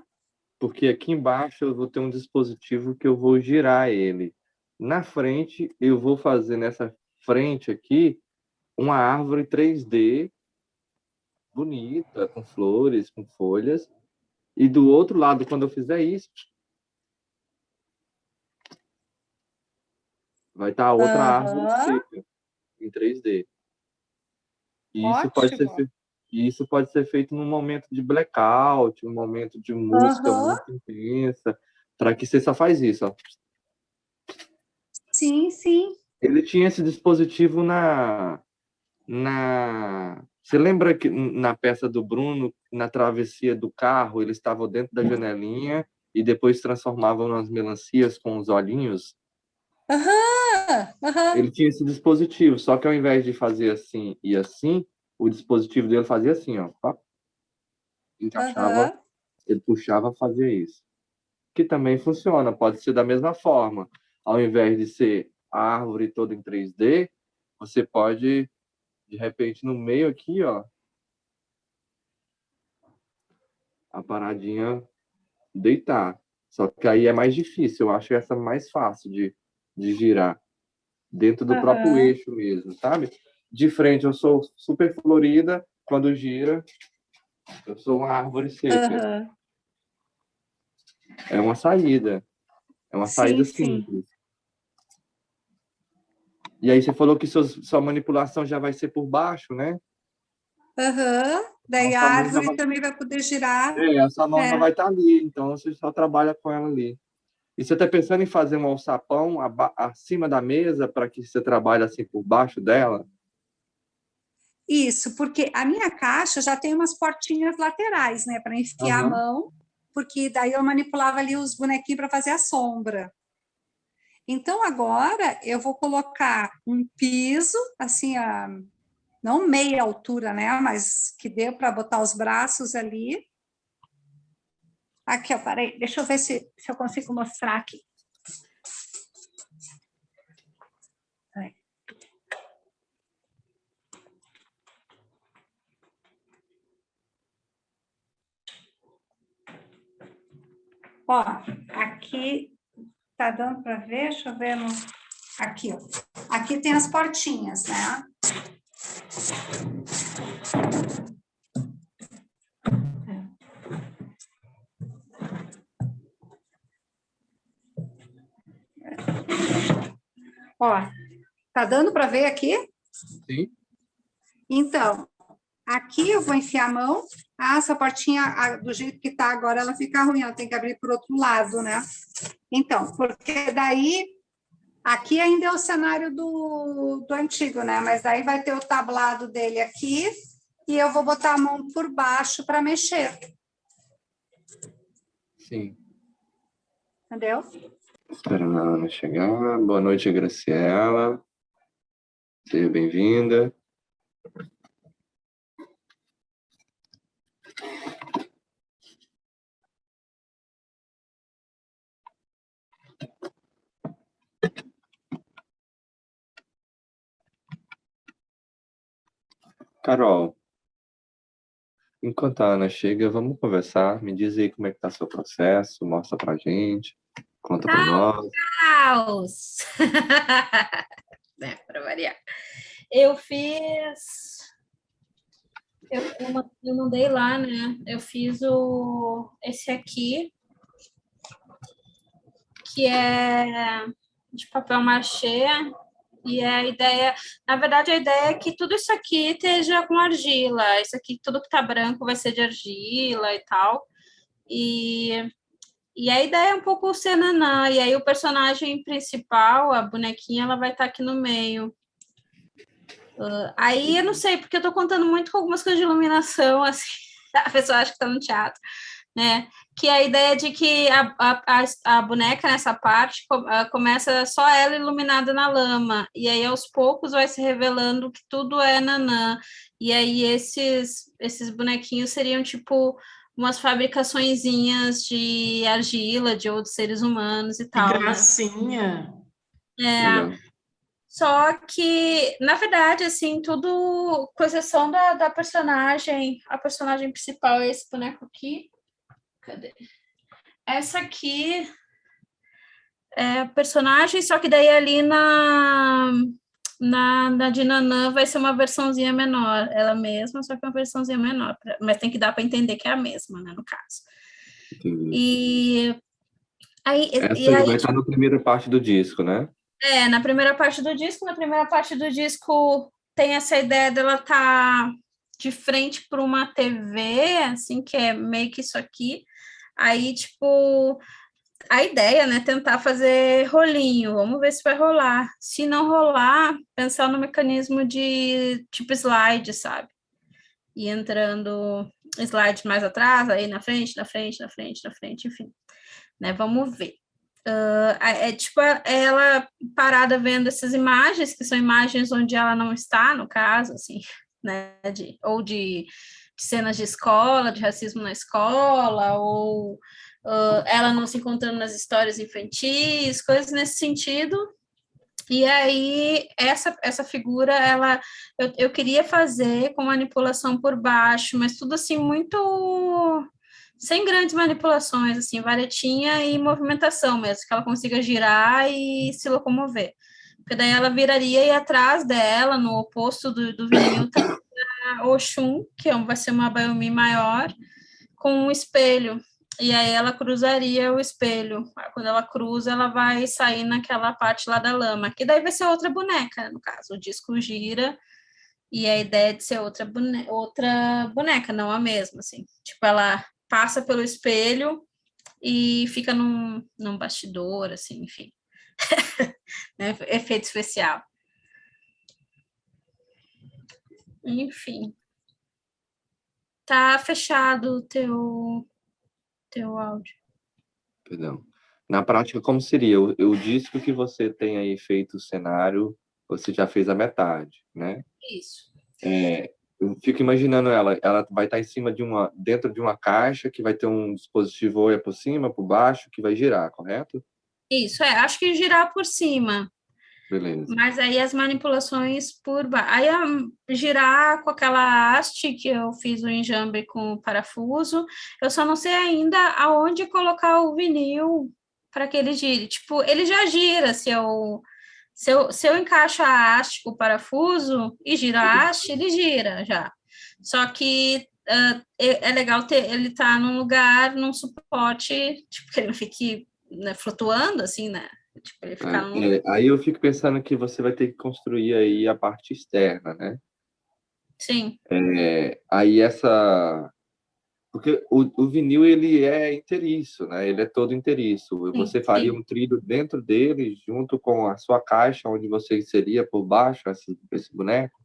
porque aqui embaixo eu vou ter um dispositivo que eu vou girar ele. Na frente, eu vou fazer nessa frente aqui uma árvore 3D bonita, com flores, com folhas. E do outro lado, quando eu fizer isso, vai estar outra árvore Aham. seca em 3D. E Ótimo. isso pode ser feito num momento de blackout, um momento de música Aham. muito intensa, para que você só faz isso, ó. Sim, sim. Ele tinha esse dispositivo Você lembra que na peça do Bruno, na travessia do carro, eles estavam dentro da janelinha e depois transformavam nas melancias com os olhinhos? Aham. Aham. Ele tinha esse dispositivo, só que ao invés de fazer assim e assim, o dispositivo dele fazia assim, ó. Pá, encaixava, Aham. ele puxava, fazia isso. Que também funciona, pode ser da mesma forma. Ao invés de ser a árvore toda em 3D, você pode, de repente, no meio aqui, ó, a paradinha deitar. Só que aí é mais difícil, eu acho essa mais fácil de girar, dentro do próprio Aham. eixo mesmo, sabe? De frente eu sou super florida, quando gira, eu sou uma árvore seca. Aham. É uma saída, é uma Sim, saída sim. simples. E aí você falou que sua manipulação já vai ser por baixo, né? Aham. Então, Daí a árvore também vai poder girar. a sua mão já É. vai estar ali, então você só trabalha com ela ali. E você está pensando em fazer um alçapão acima da mesa para que você trabalhe assim por baixo dela? Isso, porque a minha caixa já tem umas portinhas laterais, né, para enfiar a Aham. mão, porque daí eu manipulava ali os bonequinhos para fazer a sombra. Então, agora eu vou colocar um piso, assim, não meia altura, né? Mas que dê para botar os braços ali. Aqui, ó, parei, deixa eu ver se eu consigo mostrar aqui. Peraí. Ó, aqui tá dando para ver? Deixa eu ver aqui, ó. Aqui tem as portinhas, né? Ó, tá dando para ver aqui? Sim. Então, aqui eu vou enfiar a mão. Ah, essa portinha, do jeito que tá agora, ela fica ruim, ela tem que abrir por outro lado, né? Então, porque daí, aqui ainda é o cenário do antigo, né? Mas daí vai ter o tablado dele aqui e eu vou botar a mão por baixo para mexer, Sim. entendeu? Esperando a Ana chegar. Boa noite, Graciela. Seja bem-vinda. Carol, enquanto a Ana chega, vamos conversar. Me diz aí como é que tá seu processo, mostra pra gente, conta pra nós. Caos! Né, para variar. Eu fiz. Eu mandei lá, né? Eu fiz esse aqui, que é de papel machê. E a ideia, na verdade, a ideia é que tudo isso aqui esteja com argila. Isso aqui, tudo que tá branco vai ser de argila e tal. E a ideia é um pouco ser nanã. E aí o personagem principal, a bonequinha, ela vai estar aqui no meio. Aí eu não sei, porque eu tô contando muito com algumas coisas de iluminação, assim, a pessoa acha que tá no teatro, né? Que a ideia de que a boneca nessa parte começa só ela iluminada na lama, e aí aos poucos vai se revelando que tudo é nanã, e aí esses bonequinhos seriam tipo umas fabricaçõezinhas de argila de outros seres humanos e Que tal, né? gracinha. Legal. Só que, na verdade, assim, tudo, com exceção da personagem, a personagem principal é esse boneco aqui. Cadê? Essa aqui é a personagem, só que daí ali na de Nanã vai ser uma versãozinha menor, ela mesma, só que uma versãozinha menor, mas tem que dar para entender que é a mesma, né, no caso. Entendi. E aí, Essa aí vai estar na primeira parte do disco, né? na primeira parte do disco tem essa ideia dela estar de frente para uma TV, assim, que é meio que isso aqui. Aí, tipo, a ideia, né, tentar fazer rolinho, vamos ver se vai rolar. Se não rolar, pensar no mecanismo de tipo slide, sabe? E entrando slide mais atrás, aí na frente, enfim, né? Vamos ver. É tipo ela parada vendo essas imagens, que são imagens onde ela não está, no caso, assim, né? Ou de cenas de escola, de racismo na escola, ou ela não se encontrando nas histórias infantis, coisas nesse sentido. E aí, essa figura, eu queria fazer com manipulação por baixo, mas tudo assim, muito sem grandes manipulações, assim, varetinha e movimentação mesmo, que ela consiga girar e se locomover. Porque daí ela viraria e atrás dela, no oposto do vinil, tá a Oxum, que vai ser uma Baiomi maior, com um espelho. E aí ela cruzaria o espelho. Quando ela cruza, ela vai sair naquela parte lá da lama, que daí vai ser outra boneca, no caso. O disco gira e a ideia é de ser outra boneca, não a mesma, assim. Tipo, ela passa pelo espelho e fica num bastidor, assim, enfim. Né? Efeito especial. Enfim. Tá fechado o teu áudio. Perdão. Na prática, como seria? O disco que você tem aí feito o cenário, você já fez a metade, né? Isso. Eu fico imaginando ela vai estar em cima dentro de uma caixa que vai ter um dispositivo ou por cima, por baixo, que vai girar, correto? Isso, acho que girar por cima. Beleza. Mas aí as manipulações por baixo. Aí girar com aquela haste que eu fiz o enjambre com o parafuso, eu só não sei ainda aonde colocar o vinil para que ele gire. Tipo, ele já gira se eu encaixo a haste com o parafuso e giro a haste, ele gira já. Só que é legal ele estar num lugar, num suporte, tipo, que ele não fique, né, flutuando, assim, né? Tipo, ele ficar aí eu fico pensando que você vai ter que construir aí a parte externa, né? Sim. Aí porque o vinil, ele é inteiriço, né? Ele é todo inteiriço. Você faria um trilho dentro dele, junto com a sua caixa, onde você inseria por baixo esse boneco?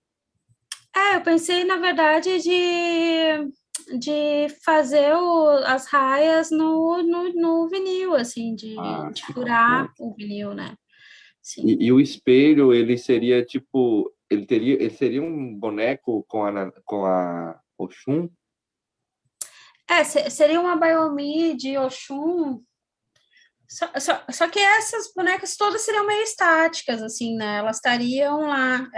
Eu pensei, na verdade, de fazer as raias no vinil, assim, de furar o vinil, né? Sim. E o espelho, ele seria tipo... Ele seria um boneco com a Oxum? Seria uma Baiomi de Oxum, Só que essas bonecas todas seriam meio estáticas, assim, né? Elas estariam lá.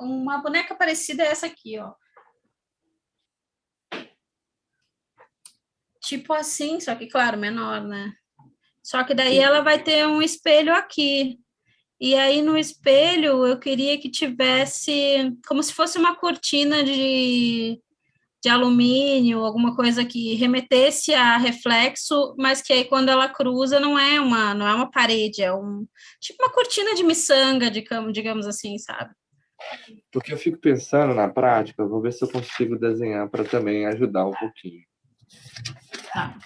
Uma boneca parecida é essa aqui, ó. Tipo assim, só que, claro, menor, né? Só que daí ela vai ter um espelho aqui. E aí, no espelho, eu queria que tivesse como se fosse uma cortina de alumínio, alguma coisa que remetesse a reflexo, mas que aí quando ela cruza não é uma parede, é tipo uma cortina de miçanga, digamos assim, sabe? Porque eu fico pensando na prática, vou ver se eu consigo desenhar para também ajudar um pouquinho. Tá.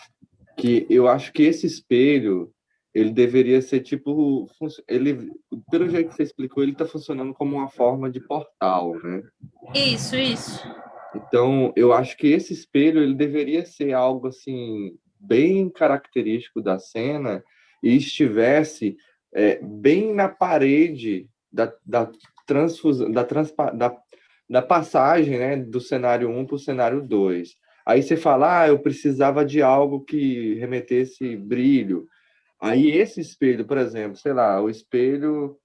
Que eu acho que esse espelho, ele deveria ser tipo, ele, pelo jeito que você explicou, ele está funcionando como uma forma de portal, né? Isso. Então, eu acho que esse espelho, ele deveria ser algo assim bem característico da cena e estivesse bem na parede da transfusão, da passagem, né, do cenário 1 para o cenário 2. Aí você fala, eu precisava de algo que remetesse brilho. Aí esse espelho, por exemplo, sei lá, o espelho...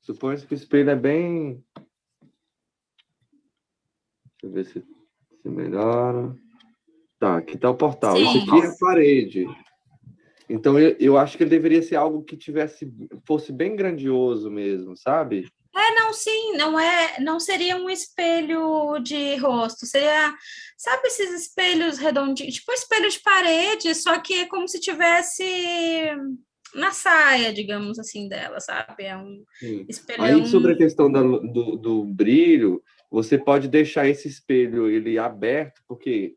Suponho que o espelho é bem... Deixa eu ver se melhora. Tá, aqui tá o portal. Isso Sim. aqui é a parede. Então, eu acho que ele deveria ser algo que fosse bem grandioso mesmo, sabe? Não, sim, não seria um espelho de rosto, seria, sabe esses espelhos redondinhos, tipo um espelho de parede, só que é como se tivesse na saia, digamos assim, dela, sabe? É um Sim. espelhão. Aí, sobre a questão do brilho, você pode deixar esse espelho ele aberto, porque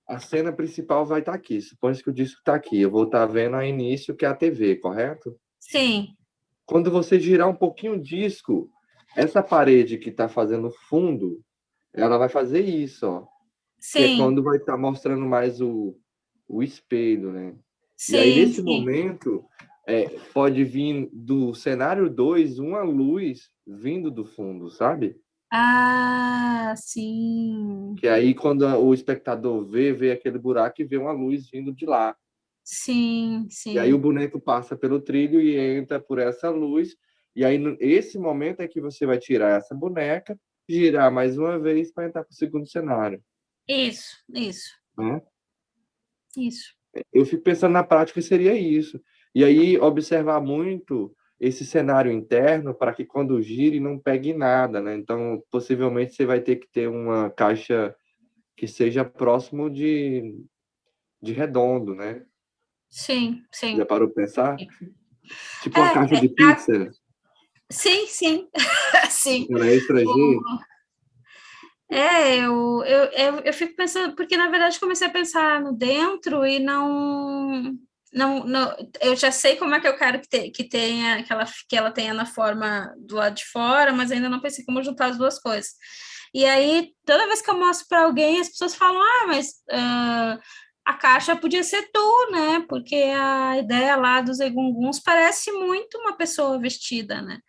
a cena principal vai estar aqui. Suponha que o disco está aqui. Eu vou estar vendo a início, que é a TV, correto? Sim. Quando você girar um pouquinho o disco, essa parede que está fazendo fundo, ela vai fazer isso, ó. Que é Sim, quando vai estar mostrando mais o espelho, né? E aí, sim, nesse sim. momento, pode vir do cenário 2 uma luz vindo do fundo, sabe? Ah, sim. Que aí, quando o espectador vê aquele buraco e vê uma luz vindo de lá. Sim, E aí o sim. boneco passa pelo trilho e entra por essa luz. E aí, esse momento é que você vai tirar essa boneca, girar mais uma vez para entrar para o segundo cenário. Isso. Né? Isso. Eu fico pensando na prática seria isso. E aí observar muito esse cenário interno para que quando gire não pegue nada, né? Então, possivelmente você vai ter que ter uma caixa que seja próximo de redondo, né? Sim, Já sim. parou para pensar? Tipo uma caixa É, de pizza, sim, sim. Sim. aquela extra G. Eu fico pensando, porque na verdade comecei a pensar no dentro e não, eu já sei como é que eu quero que ela tenha na forma do lado de fora, mas ainda não pensei como juntar as duas coisas. E aí, toda vez que eu mostro para alguém, as pessoas falam, mas a caixa podia ser tu, né? Porque a ideia lá dos egunguns parece muito uma pessoa vestida, né?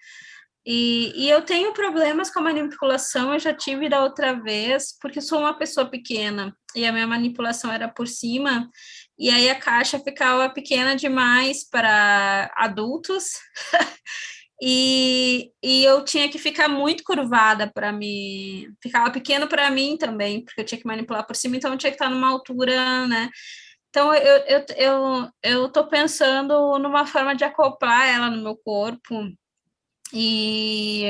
E eu tenho problemas com a manipulação, eu já tive da outra vez, porque sou uma pessoa pequena e a minha manipulação era por cima, e aí a caixa ficava pequena demais para adultos, e eu tinha que ficar muito curvada para me. Ficava pequeno para mim também, porque eu tinha que manipular por cima, então eu tinha que estar numa altura, né? Então eu tô pensando numa forma de acoplar ela no meu corpo. E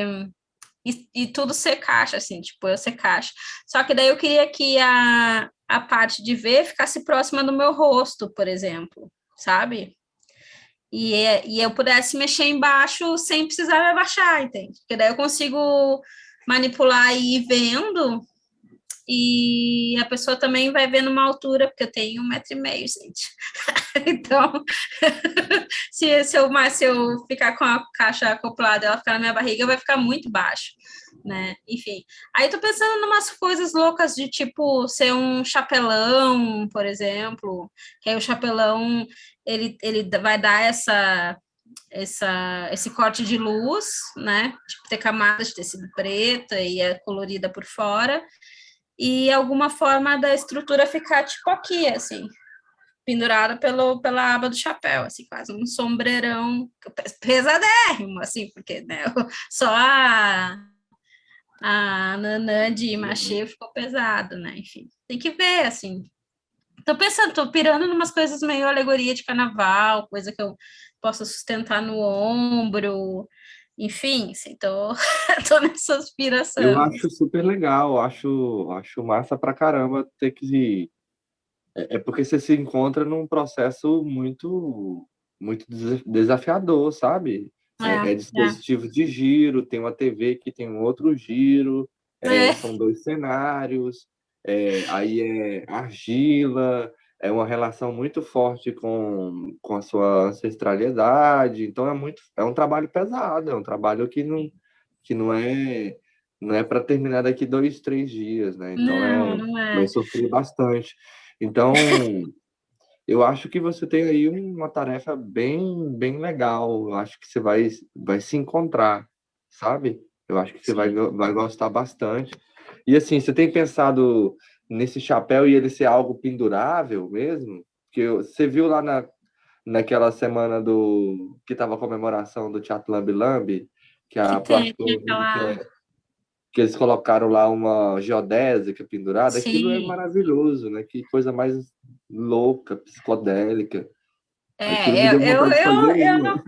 e tudo ser caixa, assim, tipo, eu ser caixa. Só que daí eu queria que a parte de ver ficasse próxima do meu rosto, por exemplo, sabe? E eu pudesse mexer embaixo sem precisar me abaixar, entende? Porque daí eu consigo manipular e ir vendo, e a pessoa também vai ver numa altura, porque eu tenho 1,5 m, gente. Então, se eu ficar com a caixa acoplada, ela ficar na minha barriga, vai ficar muito baixo, né? Enfim. Aí tô pensando em umas coisas loucas de tipo ser um chapelão, por exemplo, que aí o chapelão ele vai dar esse corte de luz, né? Tipo, ter camadas de tecido preta e é colorida por fora. e alguma forma da estrutura ficar tipo aqui, assim, pendurada pela aba do chapéu, assim, quase um sombreirão pesadérrimo, assim, porque, né, só a nanã de machê ficou pesado, né, enfim, tem que ver, assim. Tô pirando em umas coisas meio alegoria de carnaval, coisa que eu possa sustentar no ombro, enfim, assim, tô nessa Eu aspiração. acho super legal, acho massa pra caramba ter que. É porque você se encontra num processo muito desafiador, sabe? É dispositivo de giro, tem uma TV que tem um outro giro, É. são dois cenários, aí é argila, é uma relação muito forte com a sua ancestralidade, então é um trabalho pesado, é um trabalho que não é para terminar daqui 2, 3 dias, né? Então Não vai é. sofrer bastante. Então, eu acho que você tem aí uma tarefa bem legal. Eu acho que você vai se encontrar, sabe? Eu acho que você Sim. vai gostar bastante. E assim, você tem pensado nesse chapéu e ele ser algo pendurável mesmo? Porque você viu lá naquela semana que estava a comemoração do Teatro Lambi Lambi, que Que a tem plástica aquela. que eles colocaram lá uma geodésica pendurada, aquilo é Sim. maravilhoso, né? Que coisa mais louca, psicodélica. Aquilo me É, deu vontade de fazer uma.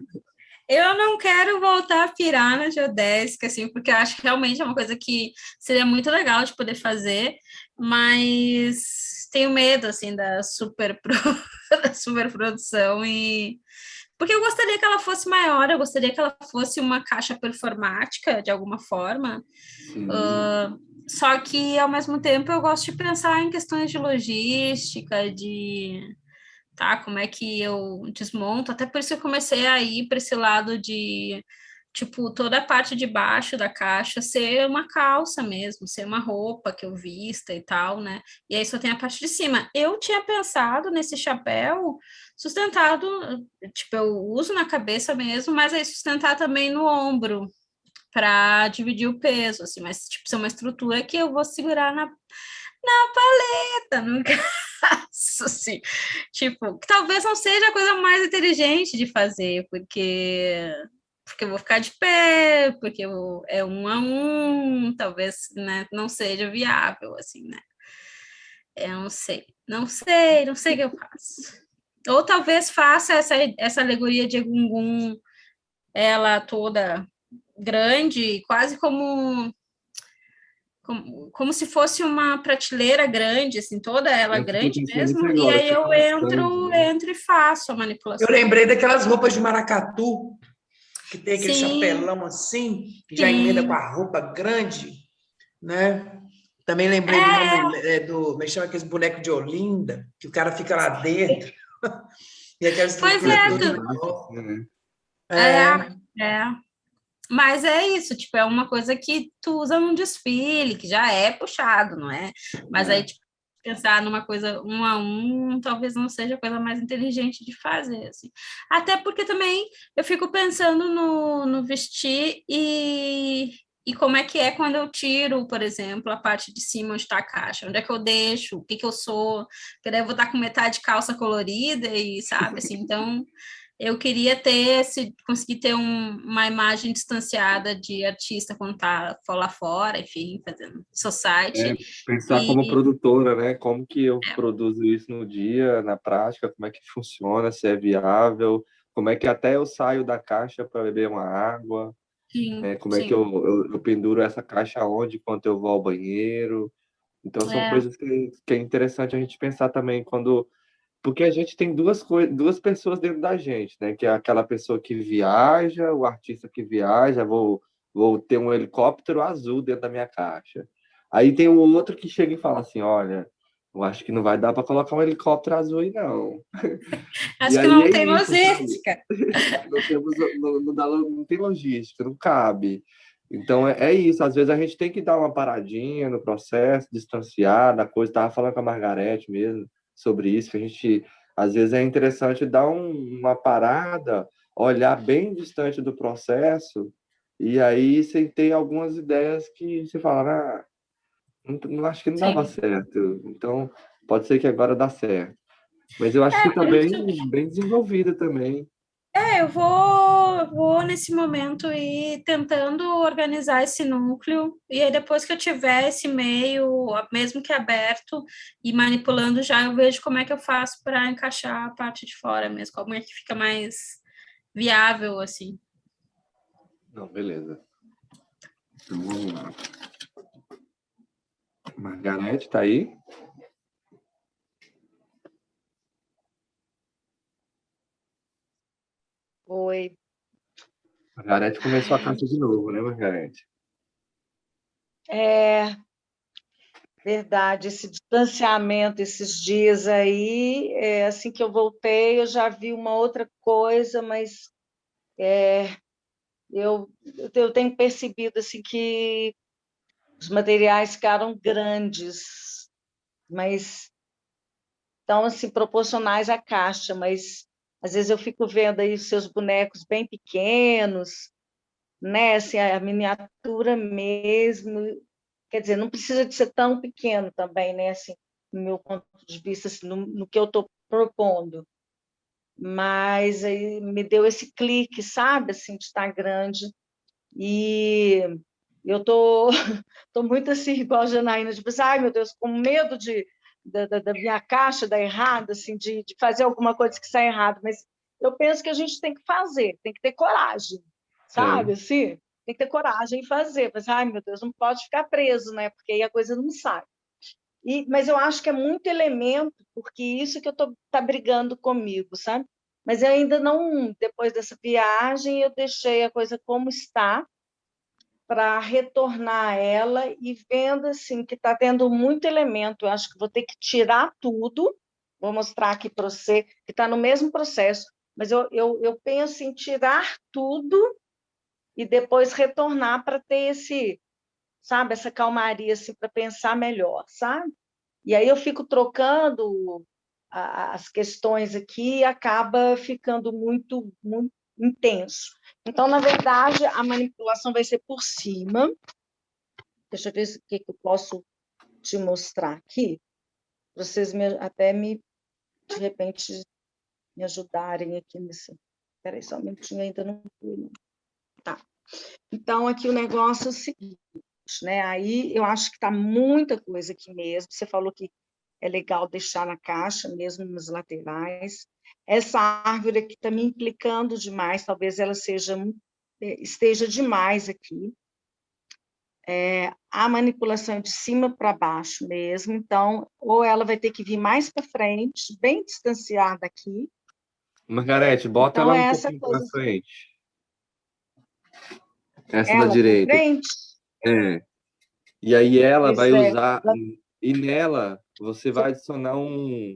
eu não quero voltar a pirar na geodésica, assim, porque eu acho que realmente é uma coisa que seria muito legal de poder fazer, mas tenho medo, assim, da da superprodução e... Porque eu gostaria que ela fosse maior, eu gostaria que ela fosse uma caixa performática, de alguma forma, Sim. só que, ao mesmo tempo, eu gosto de pensar em questões de logística, tá? Como é que eu desmonto? Até por isso eu comecei a ir para esse lado de, tipo, toda a parte de baixo da caixa ser uma calça mesmo, ser uma roupa que eu vista e tal, né? E aí só tem a parte de cima. Eu tinha pensado nesse chapéu sustentado, tipo, eu uso na cabeça mesmo, mas aí sustentar também no ombro, para dividir o peso, assim, mas tipo, ser uma estrutura que eu vou segurar na paleta, no caso, assim, tipo, que talvez não seja a coisa mais inteligente de fazer, porque eu vou ficar de pé, porque é 1 a 1, talvez, né, não seja viável, assim, né? Eu não sei o que eu faço. Ou talvez faça essa alegoria de Egungun, ela toda grande, quase como se fosse uma prateleira grande, assim, toda ela Eu fiquei grande pensando nisso mesmo, e agora, aí tipo eu um stand, né? entro e faço a Eu manipulação. lembrei daquelas roupas de maracatu, que tem aquele Sim, chapelão assim, que já emenda com sim. a roupa grande, né? Também lembrei do É, nome como é que chama aqueles bonecos de Olinda, que o cara fica lá dentro, e aquela pois estrutura é, Aquele toda em plástico, volta. né? é. Mas é isso, tipo, é uma coisa que tu usa num desfile, que já é puxado, não é? Mas aí, tipo, pensar numa coisa 1 a 1, talvez não seja a coisa mais inteligente de fazer, assim. Até porque também eu fico pensando no vestir e como é quando eu tiro, por exemplo, a parte de cima onde está a caixa, onde é que eu deixo, o que que eu sou, porque daí eu vou estar com metade de calça colorida e, sabe, assim, então eu queria conseguir ter uma imagem distanciada de artista quando tá lá fora, enfim, fazendo society. Pensar como E produtora, né? Como que eu produzo isso no dia, na prática, como é que funciona, se é viável, como é que até eu saio da caixa para beber uma água, sim, né? Como é que sim, eu penduro essa caixa onde, enquanto eu vou ao banheiro. Então, são é, coisas que é interessante a gente pensar também quando. Porque a gente tem duas pessoas dentro da gente, né? Que é aquela pessoa que viaja, o artista que viaja, vou ter um helicóptero azul dentro da minha caixa. Aí tem o outro que chega e fala assim: olha, eu acho que não vai dar para colocar um helicóptero azul aí, não. E acho que aí não é tem isso, sabe? logística. Não tem logística, não cabe. Então é isso, às vezes a gente tem que dar uma paradinha no processo, distanciar da coisa. Estava falando com a Margarete mesmo sobre isso, que a gente às vezes é interessante dar uma parada, olhar bem distante do processo, e aí você tem algumas ideias que você fala, Não acho que não Sim. dava certo. Então, pode ser que agora dá certo. Mas eu acho que está bem desenvolvida também. Eu vou nesse momento ir tentando organizar esse núcleo, e aí depois que eu tiver esse e-mail, mesmo que aberto, e manipulando já, eu vejo como é que eu faço para encaixar a parte de fora mesmo, como é que fica mais viável, assim. Não, beleza. Então, vamos lá. Margarete, tá aí? Oi. Margarete começou a caixa de novo, né, Margarete? É verdade, esse distanciamento esses dias aí, assim que eu voltei, eu já vi uma outra coisa, mas eu tenho percebido assim, que os materiais ficaram grandes, mas estão assim, proporcionais à caixa, mas às vezes eu fico vendo aí os seus bonecos bem pequenos, né? Assim, a miniatura mesmo, quer dizer, não precisa de ser tão pequeno também, né? Assim, no meu ponto de vista, assim, no que eu estou propondo. Mas aí me deu esse clique, sabe? Assim, de estar grande. E eu tô muito assim, igual a Janaína, de pensar, ai meu Deus, com medo da minha caixa dar errado, assim, de fazer alguma coisa que sai errado, mas eu penso que a gente tem que fazer, tem que ter coragem, sabe, assim? Tem que ter coragem em fazer, mas, ai meu Deus, não pode ficar preso, né, porque aí a coisa não sai. Mas eu acho que é muito elemento, porque isso que eu tá brigando comigo, sabe? Mas eu ainda não, depois dessa viagem, eu deixei a coisa como está, para retornar ela e vendo assim que está tendo muito elemento. Eu acho que vou ter que tirar tudo. Vou mostrar aqui para você que está no mesmo processo, mas eu penso em tirar tudo e depois retornar para ter esse, sabe, essa calmaria assim, para pensar melhor, sabe? E aí eu fico trocando as questões aqui e acaba ficando muito intenso. Então, na verdade, a manipulação vai ser por cima. Deixa eu ver o que eu posso te mostrar aqui, para vocês de repente, me ajudarem aqui nesse... Espera aí, só um minutinho, ainda não fui, não. Tá. Então, aqui o negócio é o seguinte, né? Aí eu acho que está muita coisa aqui mesmo. Você falou que é legal deixar na caixa, mesmo nas laterais. Essa árvore aqui está me implicando demais, talvez ela esteja demais aqui. A manipulação é de cima para baixo mesmo, então, ou ela vai ter que vir mais para frente, bem distanciada aqui. Margarete, bota Então, ela um é essa pouquinho para coisa. frente. Essa da Ela para direita. frente? É. E aí ela Pois vai é. usar... E nela, você vai adicionar um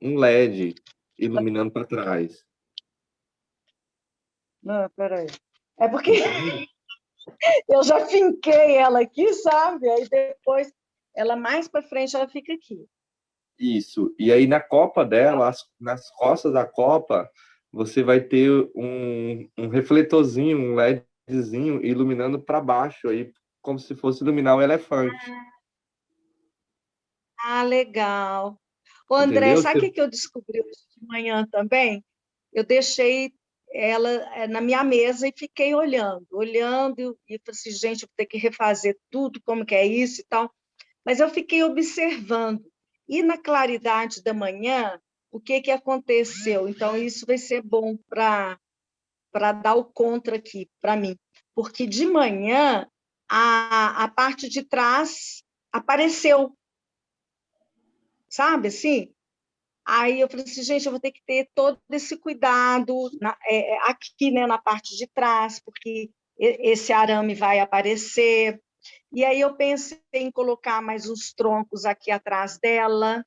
LED iluminando para trás. Não, peraí. É porque Entende? eu já finquei ela aqui, sabe? Aí depois, ela mais para frente, ela fica aqui. Isso. E aí na copa dela, nas costas da copa, você vai ter um refletorzinho, um LEDzinho iluminando para baixo, aí, como se fosse iluminar o elefante. Ah, legal. Ô, André, Entendeu? sabe o que eu descobri hoje de manhã também? Eu deixei ela na minha mesa e fiquei olhando, e falei assim, gente, eu vou ter que refazer tudo, como que é isso e tal. Mas eu fiquei observando. E na claridade da manhã, o que aconteceu? Então, isso vai ser bom para dar o contra aqui, para mim. Porque de manhã, a parte de trás apareceu, sabe assim? Aí eu falei assim, gente, eu vou ter que ter todo esse cuidado aqui, né, na parte de trás, porque esse arame vai aparecer. E aí eu pensei em colocar mais uns troncos aqui atrás dela,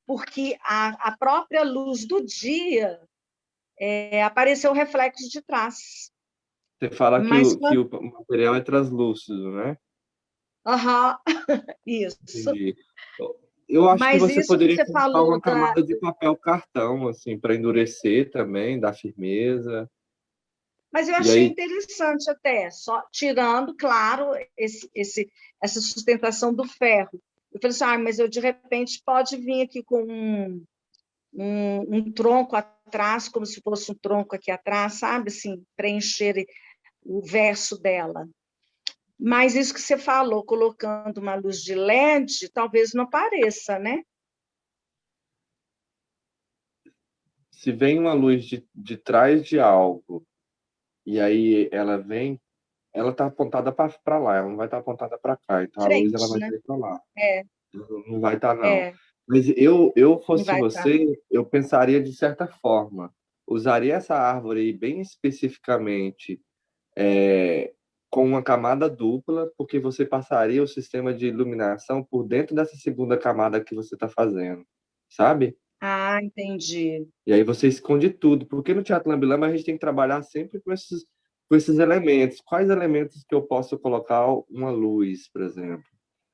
porque a própria luz do dia apareceu o reflexo de trás. Você fala que Mas o material é translúcido, né? Aham, isso. Entendi. Eu acho que Mas você isso que poderia você colocar falou uma camada de papel cartão, assim, para endurecer também, dar firmeza. Mas eu E achei aí, interessante até, só tirando, claro, essa sustentação do ferro. Eu falei assim, mas eu, de repente, pode vir aqui com um tronco atrás, como se fosse um tronco aqui atrás, sabe? Assim, preencher o verso dela. Mas isso que você falou, colocando uma luz de LED, talvez não pareça, né? se vem uma luz de trás de algo, e aí ela vem, ela está apontada para lá, ela não vai estar apontada para cá. Então a luz ela Frente, vai né? sair para lá. É, Não vai estar, não. é, Mas eu não fosse vai estar. você, eu pensaria de certa forma. Usaria essa árvore aí bem especificamente com uma camada dupla, porque você passaria o sistema de iluminação por dentro dessa segunda camada que você está fazendo, sabe? Ah, entendi. E aí você esconde tudo, porque no Teatro Lambi-Lamba a gente tem que trabalhar sempre com esses elementos. Quais elementos que eu posso colocar uma luz, por exemplo?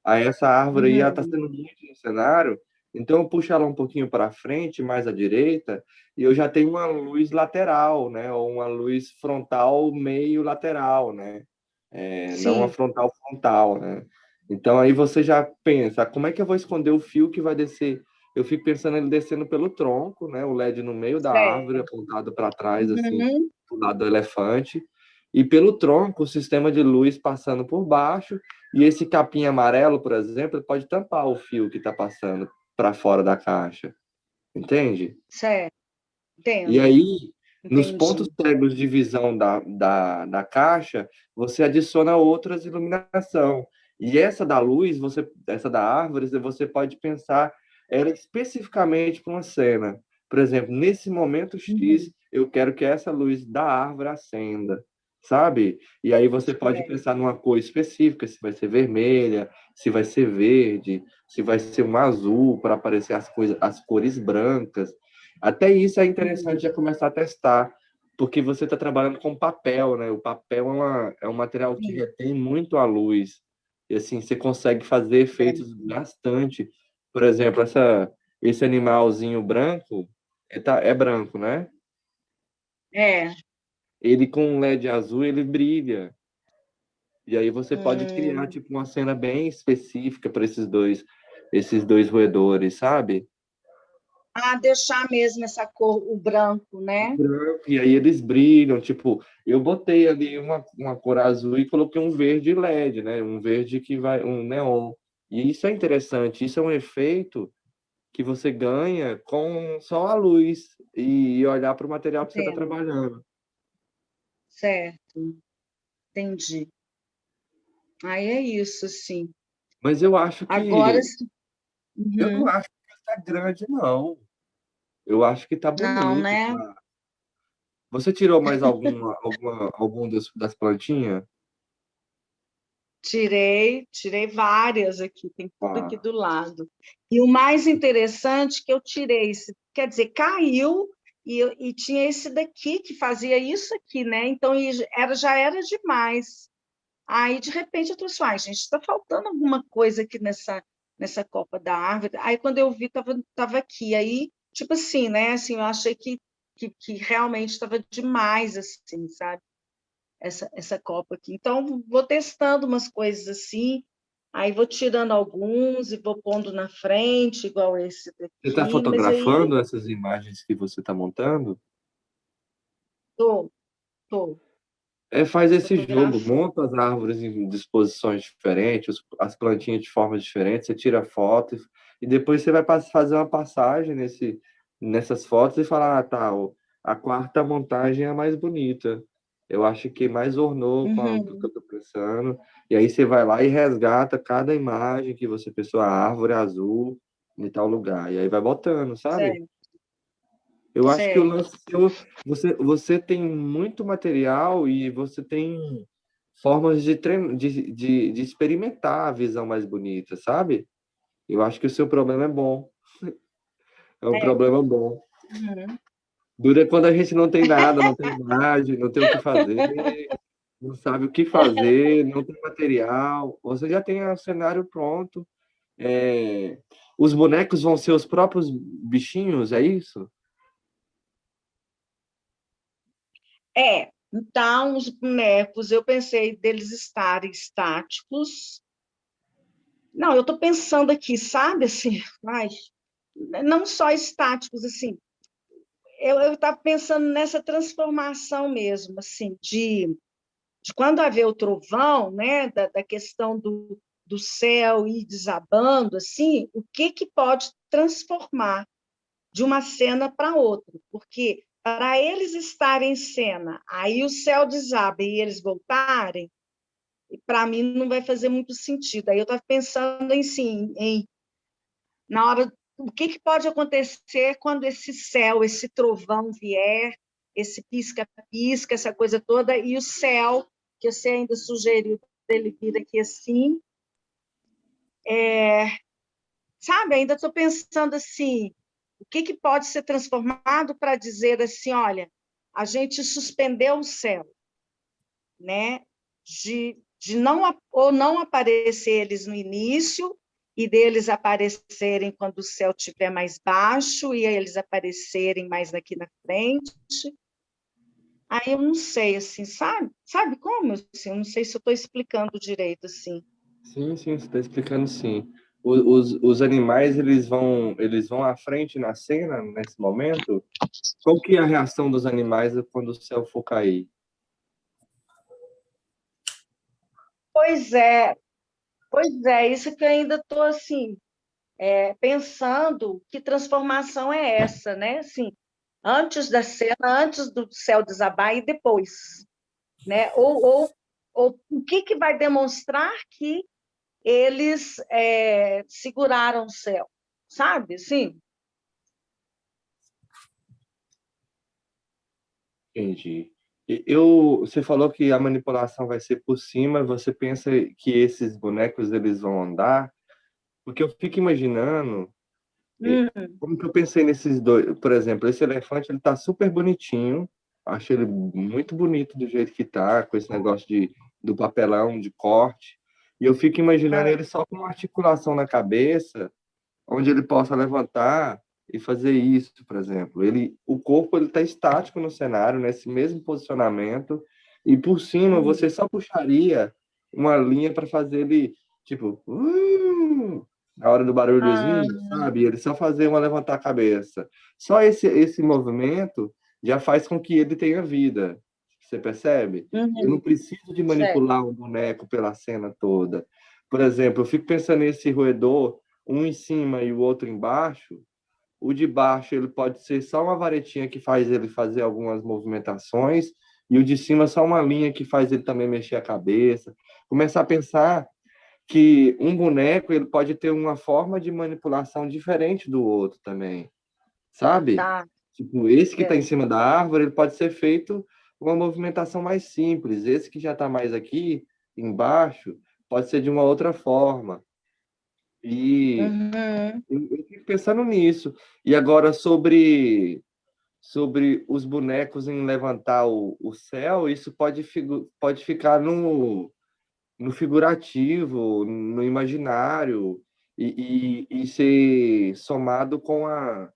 Aí essa árvore aí está Uhum. sendo muito no cenário, então eu puxo ela um pouquinho para frente, mais à direita, e eu já tenho uma luz lateral, né? Ou uma luz frontal meio lateral, né? Não a Sim, frontal frontal, né? Então aí você já pensa, como é que eu vou esconder o fio que vai descer? Eu fico pensando ele descendo pelo tronco, né? O LED no meio da árvore, certo. apontado para trás, assim, Uhum. do lado do elefante. E pelo tronco, o sistema de luz passando por baixo. E esse capim amarelo, por exemplo, pode tampar o fio que está passando para fora da caixa. Entende? Certo, E entendo, aí, nos pontos entendi. cegos de visão da caixa, você adiciona outras iluminação. E essa da luz, essa da árvore, você pode pensar ela especificamente para uma cena. Por exemplo, nesse momento Uhum. X, eu quero que essa luz da árvore acenda, sabe? E aí você pode Certo. pensar numa cor específica, se vai ser vermelha, se vai ser verde, se vai ser um azul para aparecer as cores brancas. Até isso é interessante Uhum. já começar a testar, porque você está trabalhando com papel, né? O papel é um material que Sim, retém muito a luz. E assim, você consegue fazer efeitos certo. bastante. Por exemplo, esse animalzinho branco é branco, né? É. Ele com um LED azul, ele brilha. E aí você pode criar Hum. tipo uma cena bem específica para esses dois roedores, sabe? Ah, deixar mesmo essa cor, o branco, né? Branco, e aí eles brilham, tipo, eu botei ali uma cor azul e coloquei um verde LED, né? Um verde que vai, um neon. E isso é interessante, isso é um efeito que você ganha com só a luz e olhar para o material que você está Entendo. trabalhando. Certo, entendi. Aí é isso, sim. Mas Agora, eu não uhum. acho que está grande, não. Eu acho que está Não, bonito. né? Você tirou mais algum das plantinhas? Tirei várias aqui, tem tudo aqui Ah, do lado. E o mais interessante que eu tirei, quer dizer, caiu e tinha esse daqui que fazia isso aqui, né? Então já era demais. Aí, de repente, eu trouxe, gente, está faltando alguma coisa aqui nessa copa da árvore. Aí, quando eu vi, tava aqui. Aí, tipo assim, né? Assim, eu achei que realmente estava demais, assim, sabe? Essa copa aqui. Então, vou testando umas coisas assim, aí vou tirando alguns e vou pondo na frente, igual esse você está daqui, mas aí fotografando essas imagens que você está montando? tô, tô Faz esse jogo, fotografando. monta as árvores em disposições diferentes, as plantinhas de formas diferentes, você tira fotos e depois você vai fazer uma passagem nessas fotos e falar, tá, a quarta montagem é a mais bonita. Eu acho que mais ornou com o que eu Uhum, estou pensando. E aí você vai lá e resgata cada imagem que você pensou, a árvore azul em tal lugar. E aí vai botando, sabe? certo, Eu acho que o certo. lance seu, você tem muito material e você tem formas de experimentar a visão mais bonita, sabe? Eu acho que o seu problema é bom. É um É, problema bom. uhum, Dura quando a gente não tem nada, não tem imagem, não tem o que fazer, não sabe o que fazer, não tem material. Você já tem o cenário pronto. É, os bonecos vão ser os próprios bichinhos, é isso? é. Então, os bonecos, eu pensei deles estarem estáticos. Não, eu estou pensando aqui, sabe, assim, ai, não só estáticos, assim, eu estava pensando nessa transformação mesmo, assim, de quando haver o trovão, né, da questão do céu ir desabando, assim, o que pode transformar de uma cena para outra, porque para eles estarem em cena, aí o céu desaba e eles voltarem, para mim não vai fazer muito sentido. Aí eu estava pensando em, sim, na hora, o que pode acontecer quando esse céu, esse trovão vier, esse pisca-pisca, essa coisa toda, e o céu, que você ainda sugeriu dele vir aqui assim, sabe? Ainda estou pensando assim, o que pode ser transformado para dizer assim, olha, a gente suspendeu o céu, né? De não aparecer eles no início e deles aparecerem quando o céu estiver mais baixo e eles aparecerem mais aqui na frente. Aí eu não sei, assim, sabe? Sabe como? Assim, eu não sei se eu estou explicando direito, assim. Sim, sim, você está explicando sim. Os animais, eles vão à frente na cena, nesse momento? Qual que é a reação dos animais quando o céu for cair? Pois é, isso que eu ainda estou, assim, pensando que transformação é essa, né? Assim, antes da cena, antes do céu desabar e depois, né? Ou o que vai demonstrar que eles seguraram o céu, sabe? Sim. Entendi. Você falou que a manipulação vai ser por cima, você pensa que esses bonecos eles vão andar? Porque eu fico imaginando, eh, Hum, como que eu pensei nesses dois, por exemplo, esse elefante ele tá super bonitinho, acho ele muito bonito do jeito que tá, com esse negócio do papelão de corte, e eu fico imaginando ele só com uma articulação na cabeça, onde ele possa levantar e fazer isso, por exemplo. O corpo ele está estático no cenário, nesse mesmo posicionamento, e por cima você só puxaria uma linha para fazer ele, tipo, na hora do ah, barulhozinho, sabe? Ele só fazer uma levantar a cabeça. Só esse movimento já faz com que ele tenha vida. Você percebe? Eu não uhum, preciso de certo. manipular o boneco pela cena toda. Por exemplo, eu fico pensando nesse roedor um em cima e o outro embaixo, o de baixo ele pode ser só uma varetinha que faz ele fazer algumas movimentações e o de cima só uma linha que faz ele também mexer a cabeça. Começar a pensar que um boneco ele pode ter uma forma de manipulação diferente do outro também, sabe? Tá, Tipo, esse que está em certo. cima da árvore, ele pode ser feito uma movimentação mais simples. Esse que já está mais aqui embaixo pode ser de uma outra forma. E Uhum. eu fico pensando nisso. E agora, sobre os bonecos em levantar o céu, isso pode ficar no figurativo, no imaginário, e ser somado com,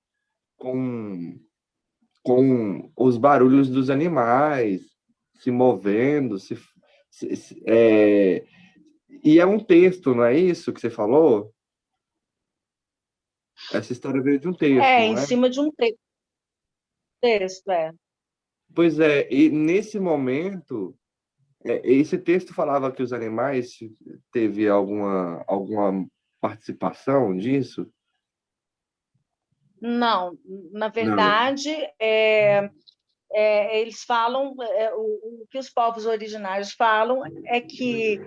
com os barulhos dos animais se movendo. E é um texto, não é isso que você falou? Essa história veio de um texto, Em não é? cima de um texto, Pois é, e nesse momento, esse texto falava que os animais teve alguma participação disso? Não, na Não. verdade, eles falam, o que os povos originários falam é que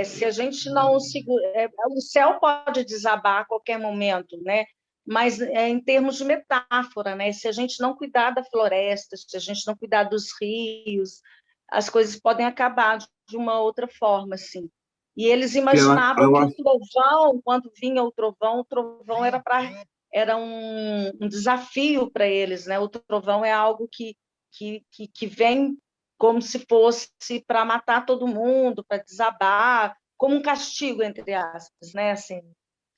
se a gente não segura, o céu pode desabar a qualquer momento, né? Mas em termos de metáfora, né? Se a gente não cuidar da floresta, se a gente não cuidar dos rios, as coisas podem acabar de uma outra forma, assim. E eles Que imaginavam que o trovão, quando vinha o trovão era um desafio para eles, né? O trovão é algo que vem como se fosse para matar todo mundo, para desabar, como um castigo, entre aspas, né? Assim,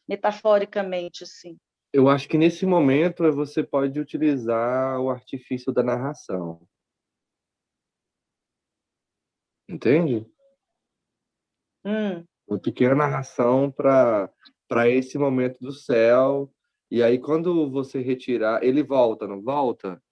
metaforicamente, assim. eu acho que nesse momento você pode utilizar o artifício da narração. entende? Hum, Uma pequena narração para esse momento do céu. E aí, quando você retirar, ele volta, não volta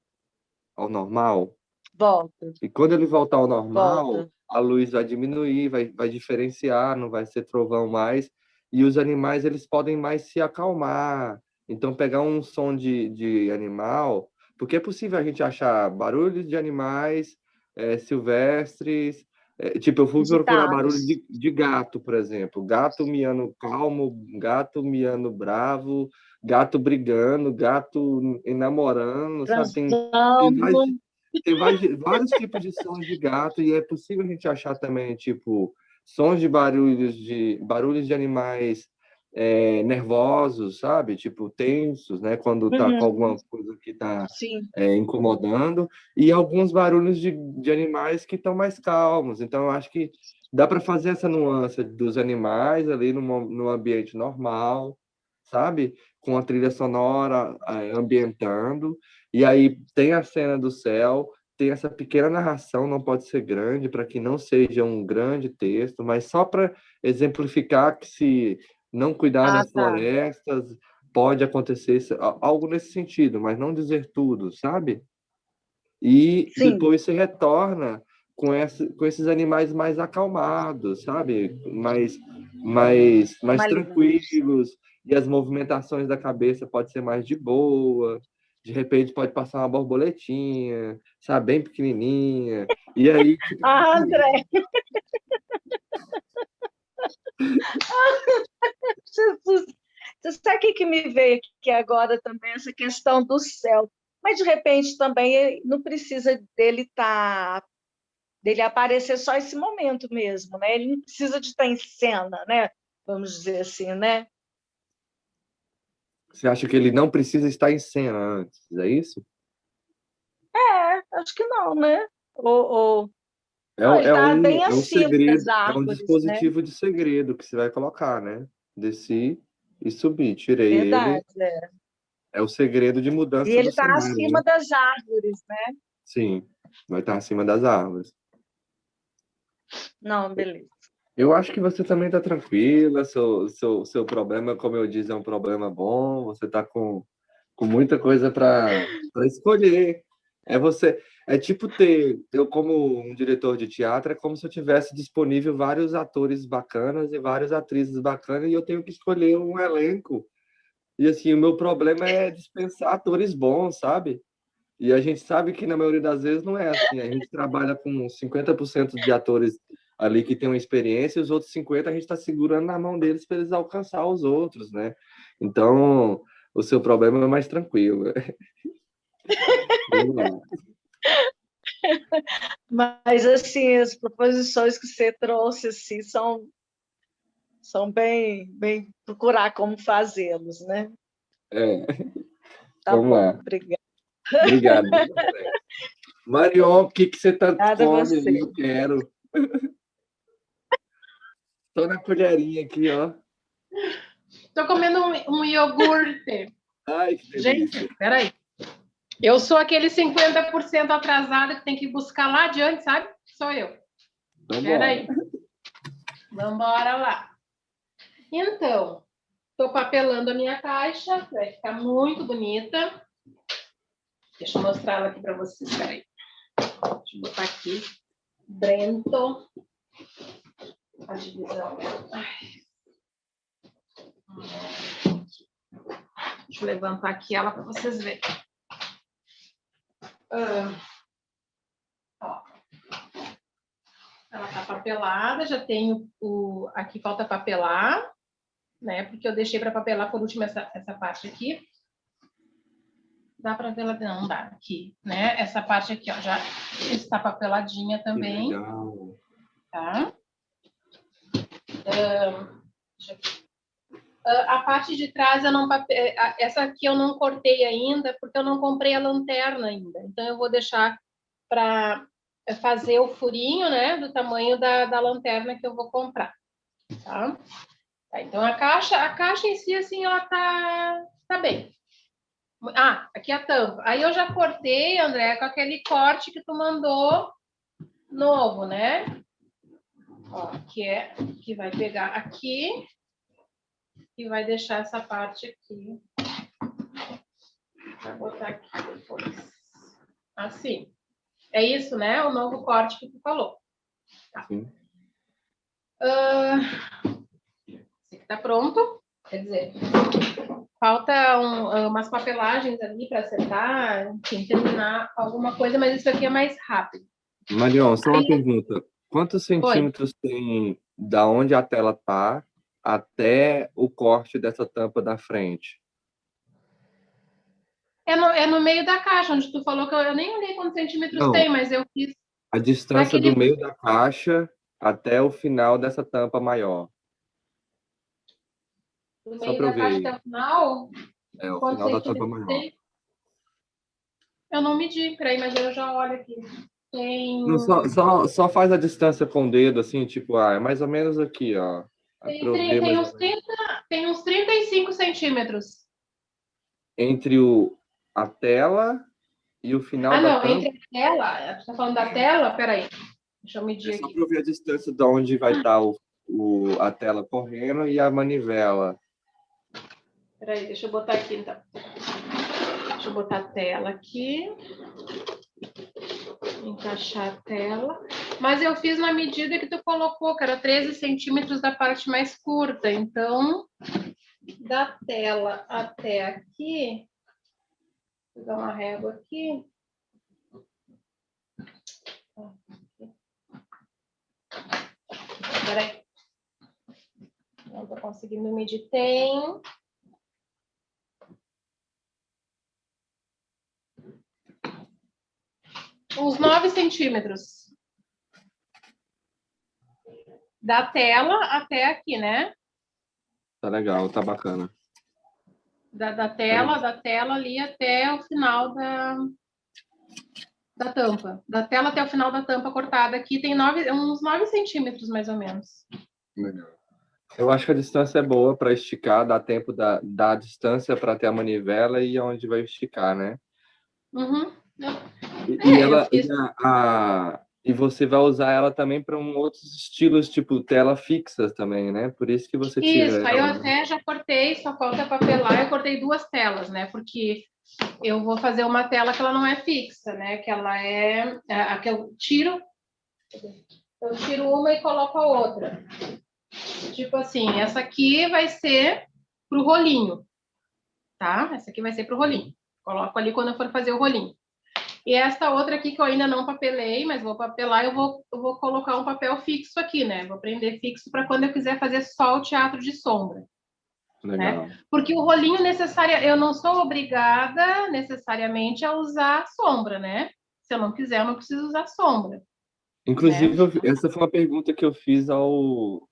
ao normal? volta, E quando ele voltar ao normal, volta. a luz vai diminuir, vai diferenciar, não vai ser trovão mais, e os animais eles podem mais se acalmar. Então, pegar um som de animal, porque é possível a gente achar barulhos de animais silvestres. Tipo, eu fui procurar barulho Agitados. de gato, por exemplo. Gato miando calmo, gato miando bravo, gato brigando, gato namorando, sabe? Tem mais Transando. tem vários tipos de sons de gato e é possível a gente achar também, tipo, sons de barulhos de animais nervosos, sabe? Tipo, tensos, né? Quando tá com Uhum, alguma coisa que tá sim. incomodando e alguns barulhos de animais que estão mais calmos. Então, eu acho que dá para fazer essa nuance dos animais ali no ambiente normal, sabe? Com a trilha sonora ambientando. E aí tem a cena do céu, tem essa pequena narração, não pode ser grande, para que não seja um grande texto, mas só para exemplificar que se não cuidar Ah, das tá. florestas, pode acontecer algo nesse sentido, mas não dizer tudo, sabe? E Sim, depois você retorna com esses animais mais acalmados, sabe? Mais mais luz. tranquilos, e as movimentações da cabeça pode ser mais de boa. De repente pode passar uma borboletinha, sabe? Bem pequenininha. E aí, tipo, Ah, André, Jesus, você sabe o que que me veio aqui agora também, essa questão do céu. Mas, de repente, também não precisa dele aparecer só esse momento mesmo, né? Ele não precisa de estar em cena, né? Vamos dizer assim, né? você acha que ele não precisa estar em cena antes, é isso? Acho que não, né? Não, ele está bem É um acima das segredo, é um árvores, né? dispositivo de segredo que você vai colocar, né? Desci e subi, tirei ele. Verdade, é. É o segredo de E mudança ele do está cenário, acima né? das árvores, né? Sim, vai estar acima das árvores. Não, beleza. Eu acho que você também está tranquila, seu problema, como eu disse, é um problema bom, você está com muita coisa para escolher. É tipo eu como um diretor de teatro, é como se eu tivesse disponível vários atores bacanas e várias atrizes bacanas e eu tenho que escolher um elenco. E assim, o meu problema é dispensar atores bons, sabe? E a gente sabe que na maioria das vezes não é assim. A gente trabalha com 50% de atores ali que têm uma experiência, e os outros 50% a gente está segurando na mão deles para eles alcançar os outros, né? Então, o seu problema é mais tranquilo. Vamos lá. Mas, assim, as proposições que você trouxe, assim, são bem procurar como fazê-los, né? É, Tá vamos bom, lá. obrigada. Obrigado. Marion, o que que você tá Obrigada a fome você. aí? Eu quero. Tô na colherinha aqui, ó. Tô comendo um iogurte. Ai, que delícia. Gente, peraí. Eu sou aquele 50% atrasado que tem que buscar lá adiante, sabe? Sou eu. Vambora. Peraí. Vambora lá. Então, tô papelando a minha caixa. Vai ficar muito bonita. Deixa eu mostrar ela aqui para vocês. Peraí. Deixa eu botar aqui. Brento. A divisão. Deixa eu levantar aqui ela para vocês verem. Ó. Ela tá papelada, já tenho aqui falta papelar, né? Porque eu deixei para papelar por último essa parte aqui. Dá para ver ela? Não dá aqui, né? Essa parte aqui, ó, já está papeladinha também. Que legal. Tá? A parte de trás eu não essa aqui eu não cortei ainda porque eu não comprei a lanterna ainda. Então eu vou deixar para fazer o furinho, né, do tamanho da lanterna que eu vou comprar, tá? Então a caixa em si assim ela tá bem. Ah, aqui a tampa. Aí eu já cortei, André, com aquele corte que tu mandou novo, né? Ó, que vai pegar aqui e vai deixar essa parte aqui. Vai botar aqui depois. Assim. É isso, né? O novo corte que tu falou. Tá. Sim. Esse aqui tá pronto. Quer dizer, falta umas papelagens ali para acertar, enfim, terminar alguma coisa, mas isso aqui é mais rápido. Marion, só uma pergunta. Quantos Oi. centímetros tem da onde a tela tá até o corte dessa tampa da frente? É no meio da caixa, onde tu falou que eu nem olhei quantos centímetros Não. tem, mas eu fiz A distância Daquele- do meio da caixa até o final dessa tampa maior. no Só meio para eu da ver caixa aí. até o final. É, o Quantos final da tampa centímetros maior. tem? Eu não medi, peraí, mas eu já olho aqui. Tem, Não, só faz a distância com o dedo, assim, tipo, é mais ou menos aqui, ó. Pra eu ver mais ou menos. tem uns 35 centímetros. Entre a tela e o final Ah, da não, tampa. entre a tela, você tá falando da tela? Peraí, deixa eu É medir só aqui. para eu ver a distância de onde vai estar a tela correndo e a manivela. Peraí, deixa eu botar aqui, então. Deixa eu botar a tela aqui. Encaixar a tela. Mas eu fiz na medida que tu colocou, que era 13 centímetros da parte mais curta. Então, da tela até aqui, vou dar uma régua aqui. Peraí. Não estou conseguindo medir. Tem uns 9 centímetros. Da tela até aqui, né? Tá legal, tá bacana. Da tela ali até o final da tampa. Da tela até o final da tampa cortada aqui tem uns 9 centímetros, mais ou menos. Legal. Eu acho que a distância é boa para esticar, dá tempo da distância para ter a manivela e onde vai esticar, né? Uhum. E você vai usar ela também para outros estilos, tipo tela fixa também, né? Por isso que você tira Isso, aí eu ela. até já cortei, só falta papelar, eu cortei 2 telas, né? Porque eu vou fazer uma tela que ela não é fixa, né? Que ela é a que eu tiro uma e coloco a outra. Tipo assim, essa aqui vai ser pro rolinho, tá? Essa aqui vai ser pro rolinho. Coloco ali quando eu for fazer o rolinho. E esta outra aqui que eu ainda não papelei, mas vou papelar, eu vou colocar um papel fixo aqui, né? Vou prender fixo para quando eu quiser fazer só o teatro de sombra. Legal. Né? Porque o rolinho eu não sou obrigada necessariamente a usar sombra, né? Se eu não quiser, eu não preciso usar sombra. Inclusive, essa foi uma pergunta que eu fiz ao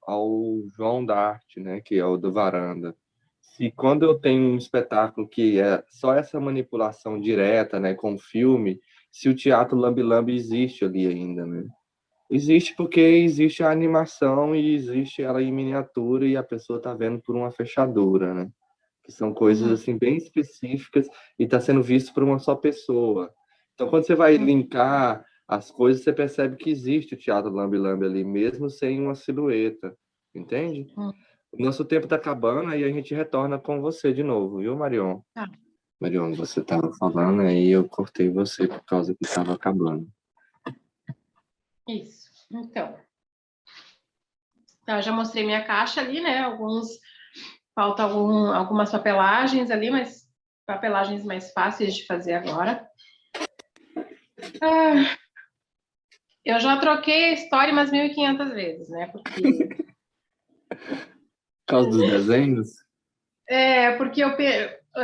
João Darte, né? Que é o do Varanda. Se quando eu tenho um espetáculo que é só essa manipulação direta, né, com o filme, se o teatro lambe-lambe existe ali ainda, né? Existe porque existe a animação e existe ela em miniatura e a pessoa está vendo por uma fechadura, né? Que são coisas assim bem específicas e está sendo visto por uma só pessoa. Então, quando você vai linkar as coisas, você percebe que existe o teatro lambe-lambe ali, mesmo sem uma silhueta, entende? O nosso tempo está acabando, aí a gente retorna com você de novo, viu, Marion? Tá. Marion, você estava falando, aí eu cortei você por causa que estava acabando. Isso. Então, eu já mostrei minha caixa ali, né? Falta algumas papelagens ali, mas papelagens mais fáceis de fazer agora. Eu já troquei a história umas 1.500 vezes, né? Porque... Por causa dos desenhos? Porque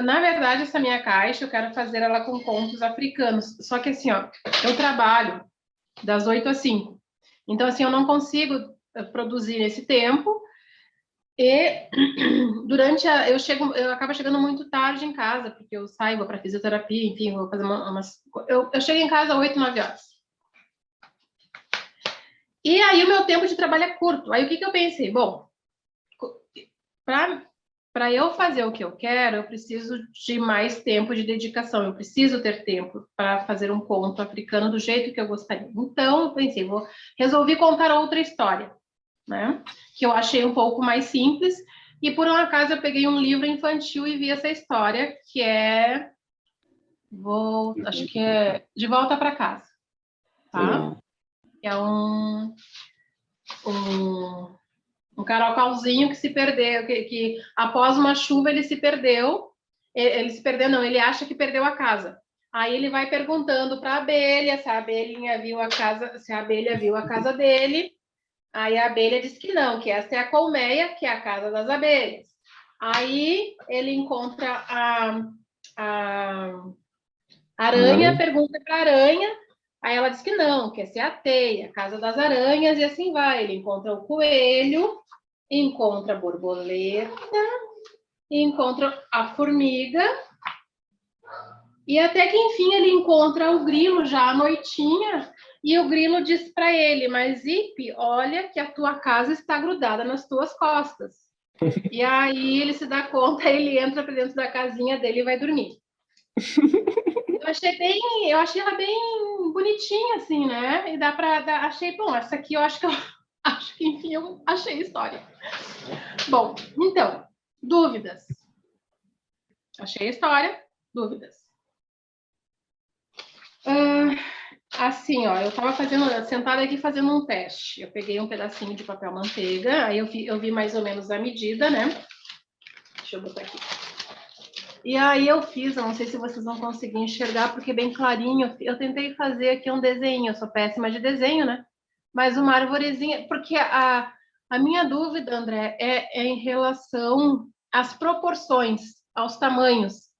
na verdade, essa minha caixa, eu quero fazer ela com contos africanos. Só que assim, ó, eu trabalho das 8 às 5. Então, assim, eu não consigo produzir nesse tempo. E eu acabo chegando muito tarde em casa, porque eu saio, vou para fisioterapia, enfim, vou fazer eu chego em casa às 8, 9 horas. E aí o meu tempo de trabalho é curto. Aí o que eu pensei? Bom, para eu fazer o que eu quero, eu preciso de mais tempo de dedicação. Eu preciso ter tempo para fazer um conto africano do jeito que eu gostaria. Então, eu pensei, resolvi contar outra história. né? Que eu achei um pouco mais simples. E por um acaso eu peguei um livro infantil e vi essa história, que é, acho que é De Volta para Casa, tá? É um caracolzinho que se perdeu, que após uma chuva ele se perdeu. Ele se perdeu, não, ele acha que perdeu a casa. Aí ele vai perguntando para a abelha se a abelhinha viu a casa, se a abelha viu a casa dele. Aí a abelha diz que não, que essa é a colmeia, que é a casa das abelhas. Aí ele encontra a aranha, pergunta para a aranha, aí ela diz que não, que essa é a teia, a casa das aranhas, e assim vai. Ele encontra o coelho, encontra a borboleta, encontra a formiga, e até que, enfim, ele encontra o grilo já à noitinha, e o grilo diz para ele, mas Ipe, olha que a tua casa está grudada nas tuas costas. E aí ele se dá conta, ele entra para dentro da casinha dele e vai dormir. Eu achei ela bem bonitinha, assim, né? E dá para achei, bom, essa aqui eu acho que enfim, eu achei a história. Bom, então, dúvidas. Achei a história, dúvidas. Assim, ó, eu estava sentada aqui fazendo um teste. Eu peguei um pedacinho de papel manteiga, aí eu vi mais ou menos a medida, né? Deixa eu botar aqui. E aí eu não sei se vocês vão conseguir enxergar, porque é bem clarinho. Eu tentei fazer aqui um desenho, eu sou péssima de desenho, né? Mas uma arvorezinha, porque a minha dúvida, André, é em relação às proporções, aos tamanhos.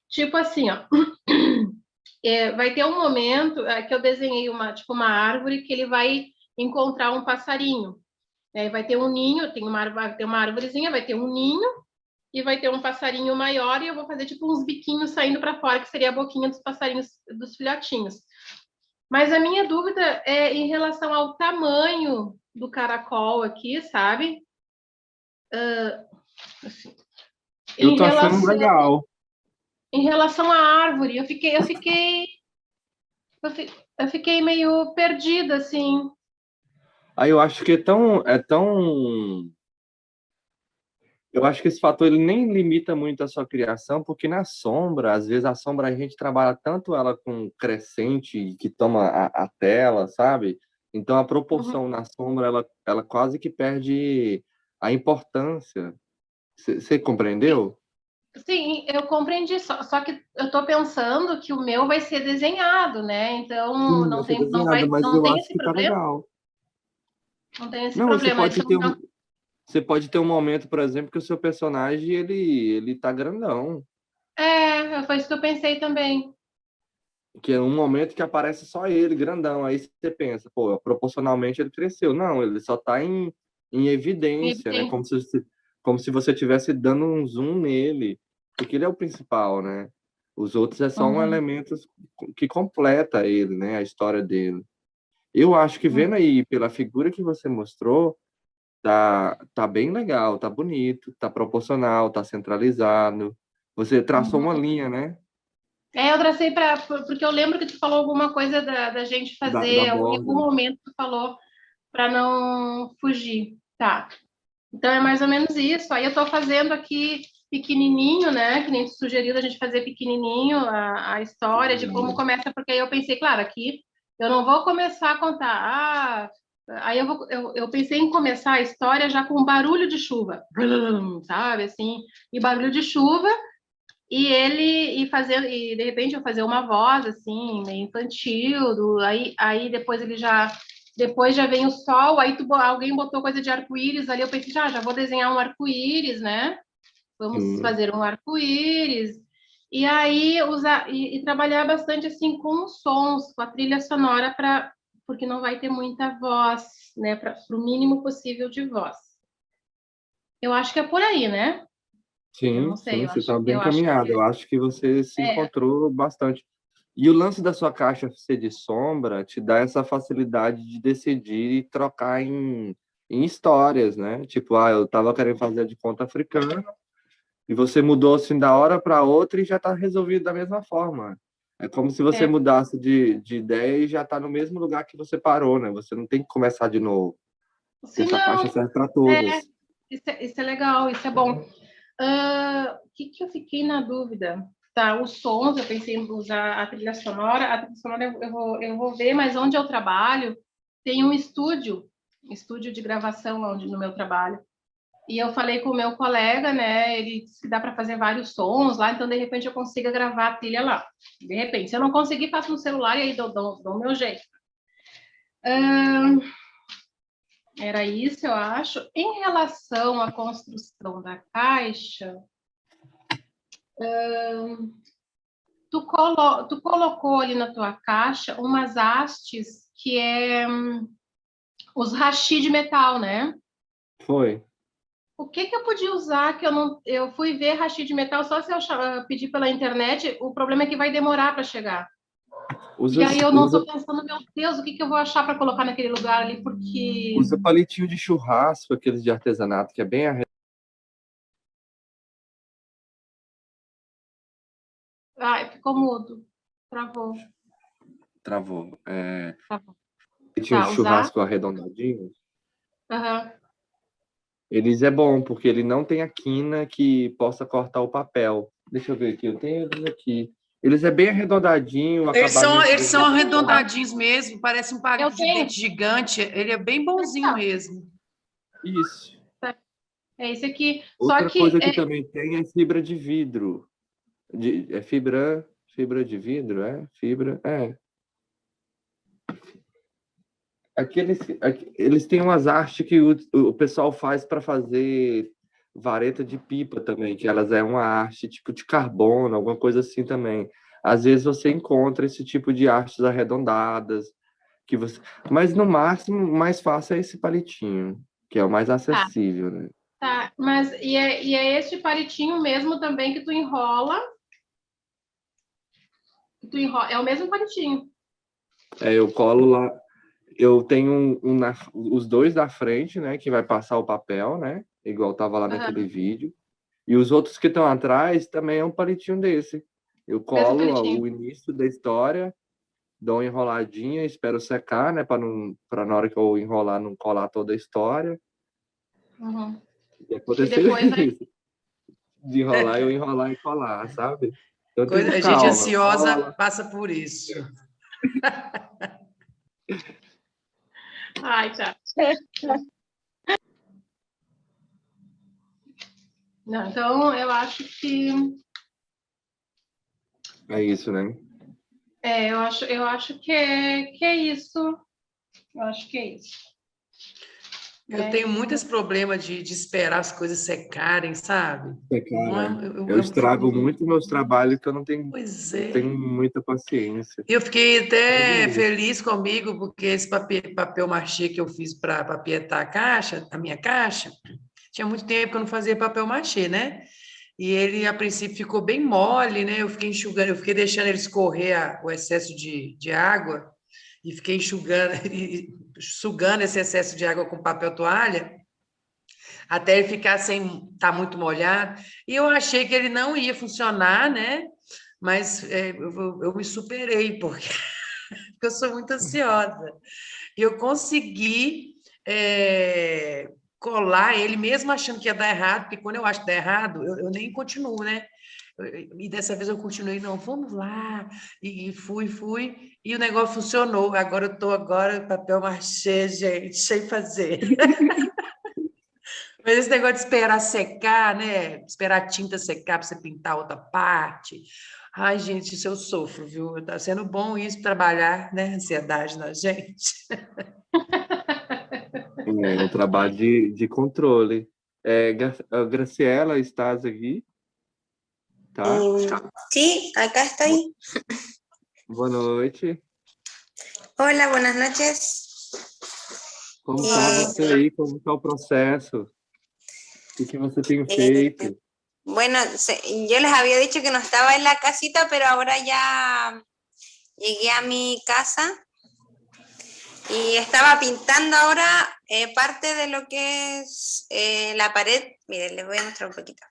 Tipo assim, ó. Vai ter um momento que eu desenhei uma árvore que ele vai encontrar um passarinho. Vai ter um ninho, tem uma árvorezinha, vai ter um ninho e vai ter um passarinho maior e eu vou fazer tipo uns biquinhos saindo para fora, que seria a boquinha dos passarinhos, dos filhotinhos. Mas a minha dúvida é em relação ao tamanho do caracol aqui, sabe? Assim, eu tô achando legal. Em relação à árvore, eu fiquei meio perdida, assim. Aí eu acho que eu acho que esse fator ele nem limita muito a sua criação, porque na sombra, às vezes a sombra a gente trabalha tanto ela com crescente que toma a tela, sabe? Então a proporção na sombra ela quase que perde a importância. Você compreendeu? Sim, eu compreendi, só que eu estou pensando que o meu vai ser desenhado, né? Então Sim, vai ser desenhado, mas não eu tem acho esse que tá problema. legal. Não tem esse Não, problema. você pode ter um momento, por exemplo, que o seu personagem ele tá grandão, Foi isso que eu pensei também. que é um momento que aparece só ele grandão. Aí você pensa, pô, proporcionalmente ele cresceu. Não, ele só tá em evidência, né? Como se você estivesse dando um zoom nele, porque ele é o principal, né? Os outros é só um elemento que completa ele, né? A história dele. Eu acho que vendo aí pela figura que você mostrou, tá bem legal, tá bonito, tá proporcional, tá centralizado. Você traçou uma linha, né? Eu tracei porque eu lembro que tu falou alguma coisa da gente Da fazer, em algum borda. momento tu falou para não fugir. Tá. Então é mais ou menos isso. Aí eu estou fazendo aqui pequenininho, né? Que nem tu sugeriu a gente fazer pequenininho a história de como começa, porque aí eu pensei, claro, aqui eu não vou começar a contar. Aí eu pensei em começar a história já com barulho de chuva, sabe, assim, e barulho de chuva e de repente eu fazer uma voz assim meio infantil, aí depois já vem o sol, aí alguém botou coisa de arco-íris ali, eu pensei, já vou desenhar um arco-íris, né? Vamos fazer um arco-íris. E aí trabalhar bastante assim com os sons, com a trilha sonora porque não vai ter muita voz, né? Para o mínimo possível de voz. Eu acho que é por aí, né? Eu Sim, não sei, você está bem eu acho encaminhado. que Eu acho que você se encontrou bastante. E o lance da sua caixa ser de sombra te dá essa facilidade de decidir e trocar em histórias, né? Tipo, eu estava querendo fazer de conta africana e você mudou assim da hora para outra e já está resolvido da mesma forma. É como se você mudasse de ideia e já está no mesmo lugar que você parou, né? Você não tem que começar de novo. Se Essa não, caixa serve para todas. isso é legal, isso é bom. O que eu fiquei na dúvida? Tá, os sons, eu pensei em usar a trilha sonora. A trilha sonora eu vou ver, mas onde eu trabalho tem um estúdio de gravação onde, no meu trabalho. E eu falei com o meu colega, né? Ele disse que dá para fazer vários sons lá, então de repente eu consiga gravar a trilha lá. De repente, se eu não conseguir, faço no celular e aí dou o meu jeito. Era isso, eu acho. Em relação à construção da caixa, tu colocou ali na tua caixa umas hastes que é os hashi de metal, né? Foi. O que eu podia usar que eu não... Eu fui ver hashi de metal só se eu pedir pela internet, o problema é que vai demorar para chegar. E aí eu não estou pensando, meu Deus, o que eu vou achar para colocar naquele lugar ali, porque... Usa palitinho de churrasco, aqueles de artesanato, que é bem Ai, ficou mudo. Travou. Travou. Travou. Palitinho Tá, de usar? churrasco arredondadinho. Aham. Eles é bom, porque ele não tem a quina que possa cortar o papel. Deixa eu ver aqui, eu tenho eles aqui. Eles é bem arredondadinho, o acabamento Eles são deles é bom. arredondadinhos mesmo, parece um palito Eu de tenho. dente gigante. Ele é bem bonzinho mesmo. Isso. É esse aqui. Só Outra que coisa que também tem é fibra de vidro. É fibra de vidro, é? Fibra, é. Eles têm umas artes que o pessoal faz para fazer vareta de pipa também, que elas é uma arte tipo de carbono, alguma coisa assim também. Às vezes você encontra esse tipo de artes arredondadas, mas no máximo o mais fácil é esse palitinho, que é o mais acessível, né? tá, mas é este palitinho mesmo também que tu enrola. É o mesmo palitinho. Eu colo lá, eu tenho os dois da frente, né, que vai passar o papel, né, igual tava lá naquele vídeo. E os outros que estão atrás também é um palitinho desse. Eu Mesmo colo palitinho. o início da história, dou uma enroladinha, espero secar, né, para na hora que eu enrolar não colar toda a história. Uhum. E aconteceu depois isso. De enrolar, eu enrolar e colar, sabe? Então tem A gente calma. ansiosa Cola. passa por isso. Ai, tá. Não, então, eu acho que... É isso, né? eu acho que é isso. Eu acho que é isso. Eu tenho muitos problemas de esperar as coisas secarem, sabe? Cara, eu estrago muito meus trabalhos que eu não tenho, Pois não é. tenho muita paciência. Eu fiquei até feliz comigo, porque esse papel machê que eu fiz para papietar a minha caixa, tinha muito tempo que eu não fazia papel machê, né? E ele, a princípio, ficou bem mole, né? Eu fiquei enxugando, eu fiquei deixando ele escorrer o excesso de água e fiquei enxugando, sugando esse excesso de água com papel toalha, até ele ficar sem estar muito molhado. E eu achei que ele não ia funcionar, né? Mas eu me superei, porque eu sou muito ansiosa. E eu consegui colar ele, mesmo achando que ia dar errado, porque quando eu acho que dá errado, eu nem continuo, né? E dessa vez eu continuei, não, vamos lá. E fui, e o negócio funcionou. Agora eu estou papel machê, gente, sem fazer. Mas esse negócio de esperar secar, né? Esperar a tinta secar para você pintar outra parte. Ai, gente, isso eu sofro, viu? Está sendo bom isso, trabalhar, né? Ansiedade na gente. É um trabalho de controle. Graciela, estás aqui? Tá? Sí, acá estoy. Boa noite. Hola, buenas noches. Como está você aí? Como está o processo? O que você tem feito? Bueno, yo les había dicho que no estaba en la casita, pero ahora ya llegué a mi casa y estaba pintando ahora parte de lo que es la pared. Miren, les voy a mostrar un poquito.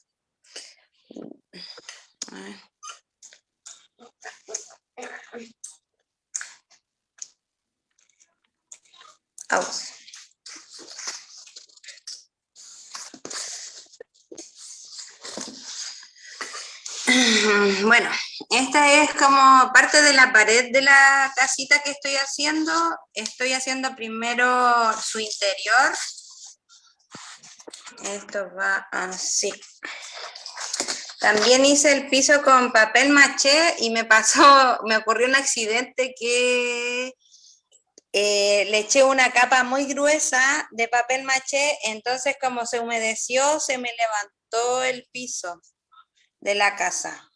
Vamos. Esta es como parte de la pared de la casita que estoy haciendo. Estoy haciendo primero su interior. Esto va así. También hice el piso con papel maché y me ocurrió un accidente que le eché una capa muy gruesa de papel maché, entonces como se humedeció, se me levantó el piso de la casa.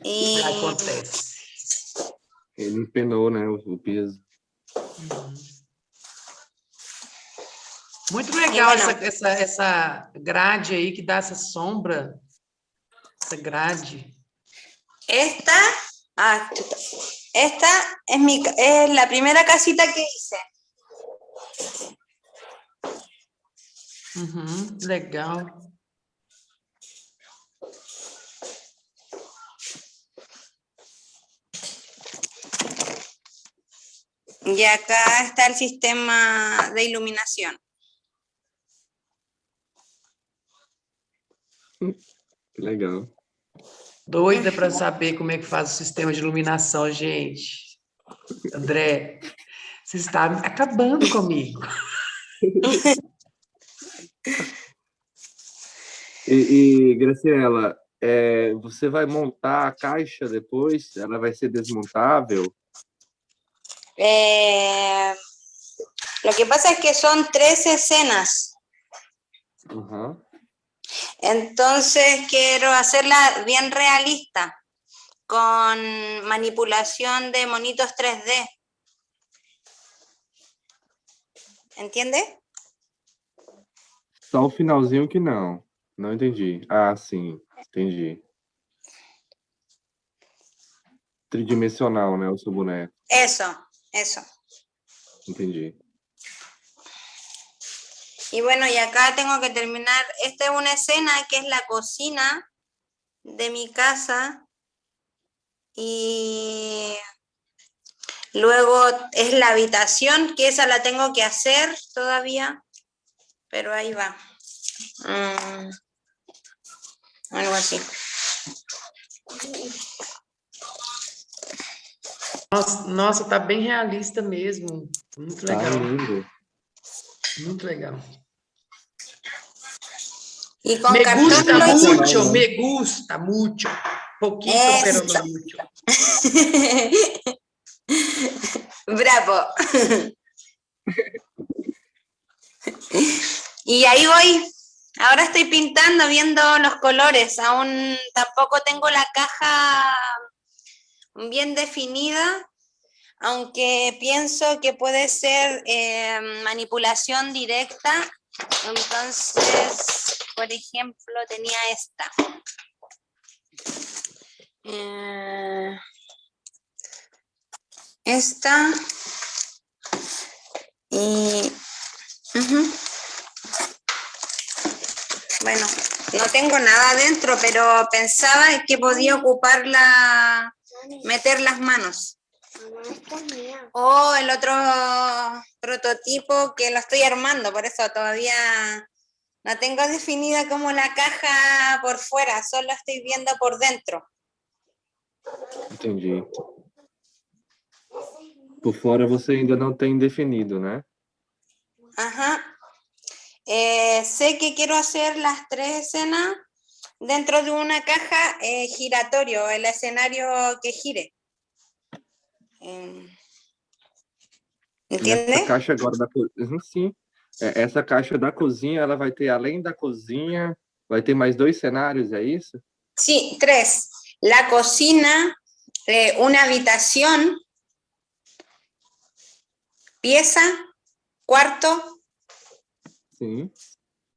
E Acontece. Ele empenou, né, o piso. Muito legal essa grade aí que dá essa sombra. Essa grade. Esta es la primera casita que hice. Legal. Y acá está el sistema de iluminación. Legal. Doida para saber como é que faz o sistema de iluminação, gente. André, você está acabando comigo. E Graciela, você vai montar a caixa depois? Ela vai ser desmontável? Lo que pasa es que son 3 escenas. Uhum. Entonces quiero hacerla bien realista, con manipulación de monitos 3D. ¿Entiende? Só o finalzinho que não. Não entendi. Ah, sim. Entendi. Tridimensional, né? O seu boneco. Eso. Entendi. Y bueno, y acá tengo que terminar. Esta es una escena que es la cocina de mi casa. Y luego es la habitación, que esa la tengo que hacer todavía. Pero ahí va. Algo así. Nossa, tá bem realista mesmo. Muito legal. Tá lindo. Muito legal. Y con Me cartón gusta lo hice. mucho, me gusta mucho. Poquito, pero no mucho. Bravo. Y ahí voy. Ahora estoy pintando, viendo los colores. Aún tampoco tengo la caja bien definida, aunque pienso que puede ser manipulación directa. Entonces, por ejemplo, tenía esta. Esta. Y... Bueno, no tengo nada adentro, pero pensaba que podía ocuparla, meter las manos. O el otro prototipo que lo estoy armando, por eso todavía no tengo definida como la caja por fuera, solo estoy viendo por dentro. Entendi. Por fora você ainda não tem definido, né? Ajá. Sé que quiero hacer las 3 escenas dentro de una caja giratorio, el escenario que gire. Entende? Essa caixa agora da cozinha, sim. Essa caixa da cozinha, ela vai ter, além da cozinha, vai ter mais 2 cenários, é isso? Sí, 3. La cocina, una habitación, pieza, cuarto. Sim.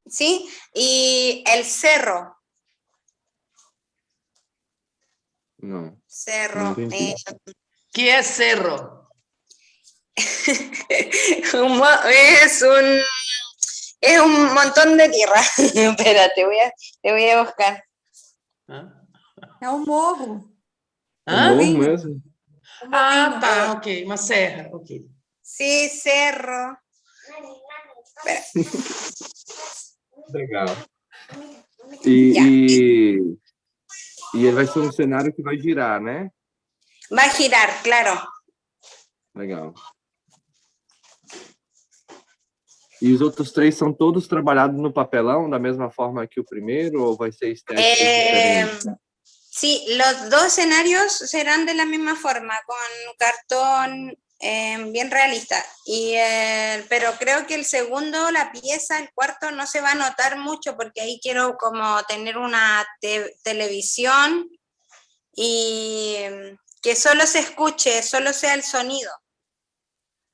¿Sí? Y el cerro. Não. Cerro. Não entendi. Que é cerro? Es un montón de tierra. Espérate, te voy a buscar. É um morro. Hã? Morro mesmo? Ah, tá, ok. Uma serra, ok. Sí, cerro. Espera. Legal. E ele vai ser um cenário que vai girar, né? Va a girar, claro. Legal. E os outros 3 são todos trabalhados no papelão, da mesma forma que o primeiro, ou vai ser estéticas diferentes? Sí, los 2 escenarios serán de la misma forma, con cartón bien realista. Pero creo que el segundo, la pieza, el cuarto, no se va a notar mucho porque ahí quiero como tener una televisión y que solo se escuche, solo sea el sonido.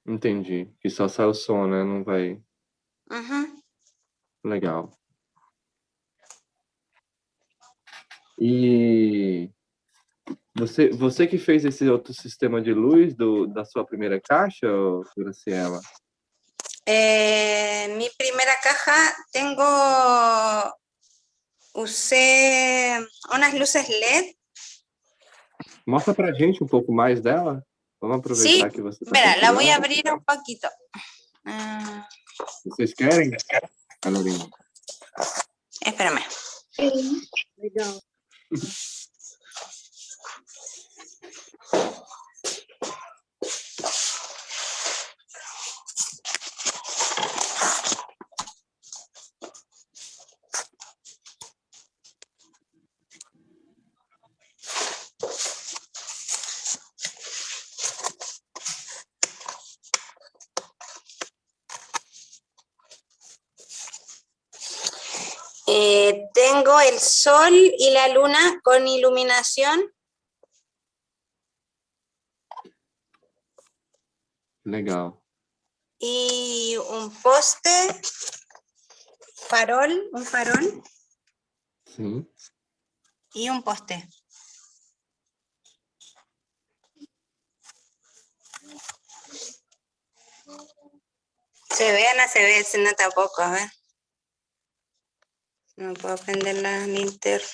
Entendi. Que só sai o som, né? Não vai... Ujú. Legal. E você que fez esse outro sistema de luz da sua primeira caixa, Graciela? Mi primera caja usé unas luces LED. Mostra pra gente um pouco mais dela. Vamos aproveitar Sí, que você tá espera, la voy a compartilhando. abrir un poquito. Vocês querem? Carolina. Espérame. Legal. Tengo el sol y la luna con iluminación. Legal. Y un poste, un farol Sim. y un poste. ¿Se ve o no se ve? Se nota poco, a ver. No puedo prender la linterna.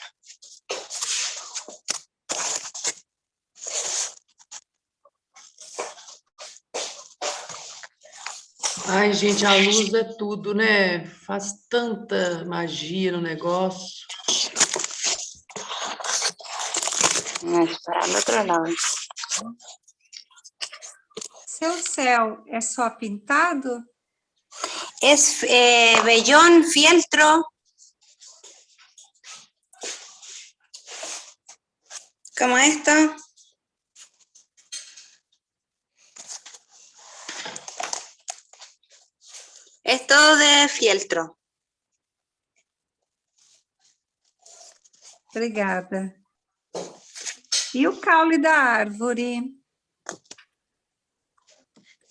Ai, gente, a luz é tudo, né? Faz tanta magia no negócio. Para el otro lado. Seu céu é só pintado? Es vellón, fieltro. Como esto. Es todo de fieltro. Obrigada. E o caule da árvore?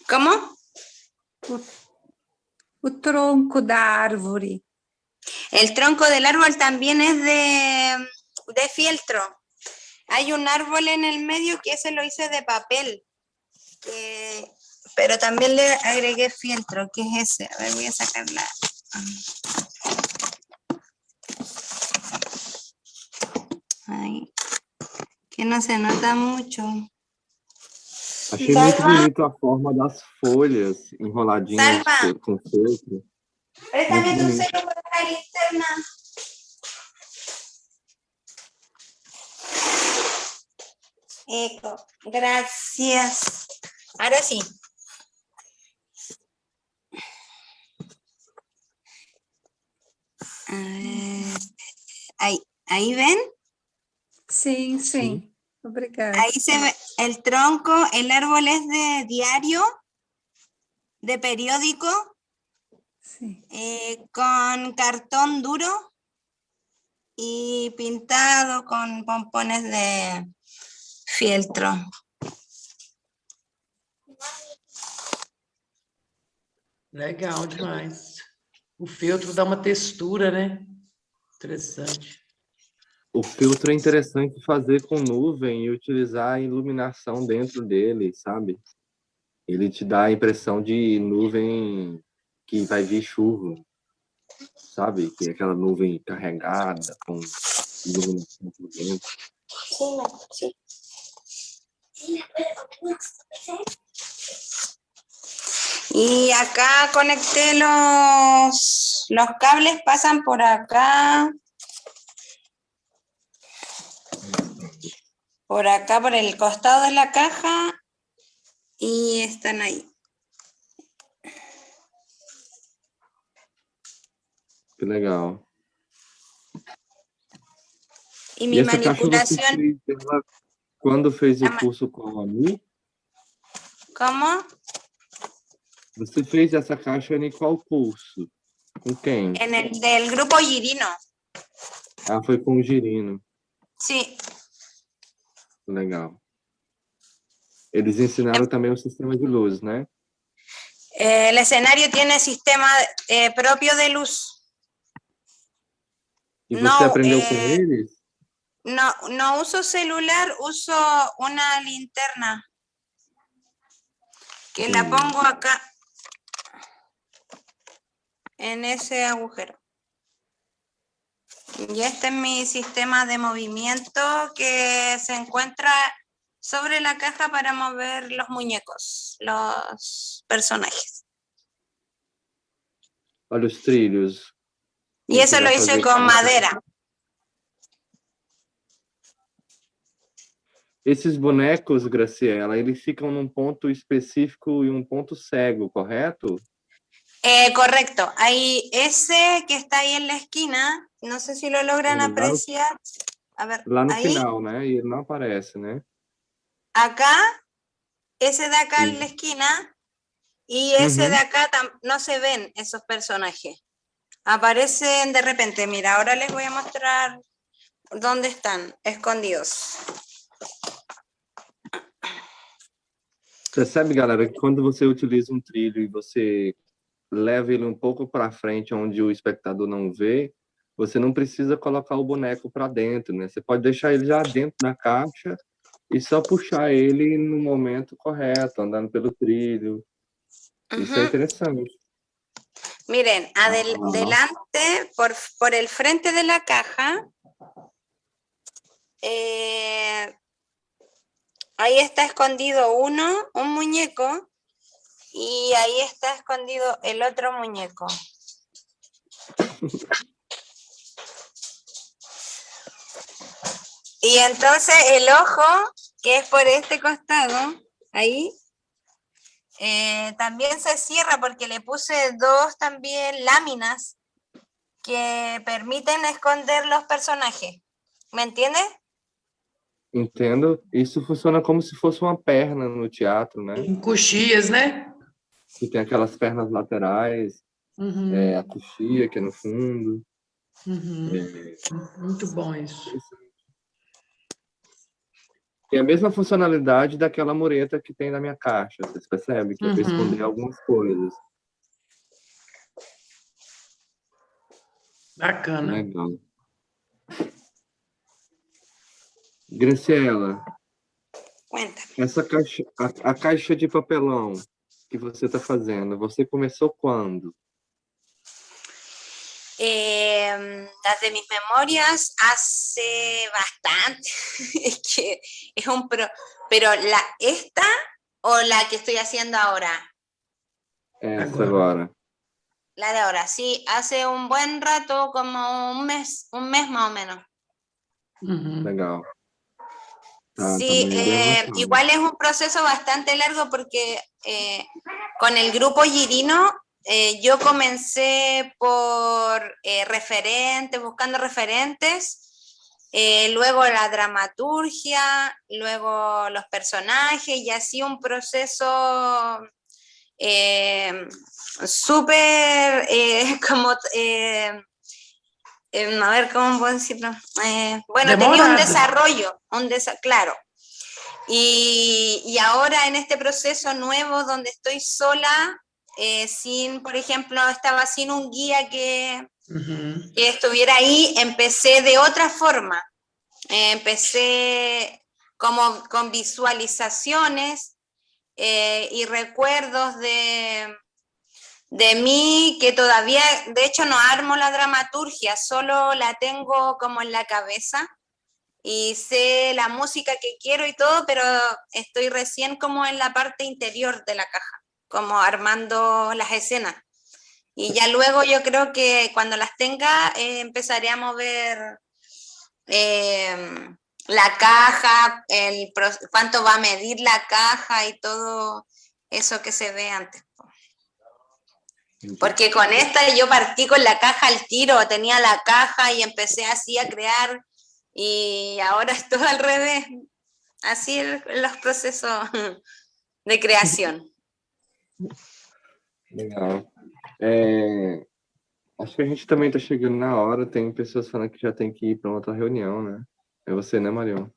¿Cómo? O tronco da árvore. El tronco del árbol también es de fieltro. Hay un árbol en el medio que ese lo hice de papel. Pero también le agregué fieltro, que es ese. A ver, voy a sacarla. Ay, que no se nota mucho. Achei muito bonito a forma das folhas enroladinhas Salva. com feltro. Préstame tu celular para la linterna. Eco, gracias. Ahora sí. A ver. Ahí ven. Sim, sim. Obrigada. Ahí se ve el tronco, el árbol es de diario, de periódico, Sim. con cartón duro y pintado con pompones de fieltro. Legal demais. O feltro dá uma textura, né? Interessante. O filtro é interessante fazer com nuvem e utilizar a iluminação dentro dele, sabe? Ele te dá a impressão de nuvem que vai vir chuva, sabe? Que é aquela nuvem carregada com iluminação por dentro. Sí. Y acá conecté los cables, pasan por acá. por acá, por el costado de la caja, y están ahí. Que legal. Y E mi essa caixa você manipulación, fez ela quando fez o La ma- curso com a Mi? ¿cómo? Você fez essa caixa em qual curso? Com quem? En el del grupo Girino, Ah, foi com o Girino. sí. Legal. Eles ensinaram também o sistema de luz, né? El escenario tiene sistema propio de luz. E você No, aprendeu com eles? no uso celular, uso una linterna que la pongo acá en ese agujero. Y este es mi sistema de movimiento que se encuentra sobre la caja para mover los muñecos, los personajes. Olha os trilhos. Y eso lo hice con madera. Esses bonecos, Graciela, eles ficam num ponto específico e um ponto cego, correto? Correcto. Hay ese que está ahí en la esquina, no sé si lo logran apreciar. A ver, Lá no ahí, final, né? E ele não aparece, né? acá, ese de acá en la esquina, y ese de acá no se ven esos personajes. Aparecen de repente. Mira, ahora les voy a mostrar dónde están, escondidos. Percebe, galera, que quando você utiliza um trilho e você leva ele um pouco para frente, onde o espectador não vê, você não precisa colocar o boneco para dentro, né? Você pode deixar ele já dentro da caixa e só puxar ele no momento correto, andando pelo trilho. Isso é interessante. Miren, delante, por el frente de la caja, ahí está escondido un muñeco, y ahí está escondido el otro muñeco. Y entonces el ojo, que es por este costado, ahí, también se cierra porque le puse dos también láminas que permiten esconder los personajes. ¿Me entiendes? Entendo. Isso funciona como se fosse uma perna no teatro, né? Em coxias, né? Que tem aquelas pernas laterais, a coxia que é no fundo. Muito bom isso. Tem a mesma funcionalidade daquela mureta que tem na minha caixa, vocês percebem? Que é para esconder algumas coisas. Bacana. Legal. Graciela, essa caixa, a caixa de papelão que você está fazendo, você começou quando? Las de mis memorias hace bastante. Es que es pero esta o la que estoy haciendo ahora. Essa agora. La de ahora, sí, hace un buen rato, como un mes más o menos. Legal. Sí, igual es un proceso bastante largo porque con el grupo Girino yo comencé por referentes, buscando referentes, luego la dramaturgia, luego los personajes, y así un proceso súper como... a ver, ¿cómo puedo decirlo? Bueno, tenía un desarrollo, claro. Y ahora en este proceso nuevo donde estoy sola, por ejemplo, estaba sin un guía que estuviera ahí, empecé de otra forma. Empecé como con visualizaciones y recuerdos de mí, que todavía, de hecho, no armo la dramaturgia, solo la tengo como en la cabeza y sé la música que quiero y todo, pero estoy recién como en la parte interior de la caja, como armando las escenas. Y ya luego yo creo que cuando las tenga empezaré a mover la caja, cuánto va a medir la caja y todo eso que se ve antes. Porque con esta yo partí con la caja al tiro, tenía la caja y empecé así a crear y ahora es todo al revés. Así los procesos de creação. Legal. Acho que a gente também está chegando na hora. Tem pessoas falando que já tem que ir para outra reunião, né? É você, né, Marion?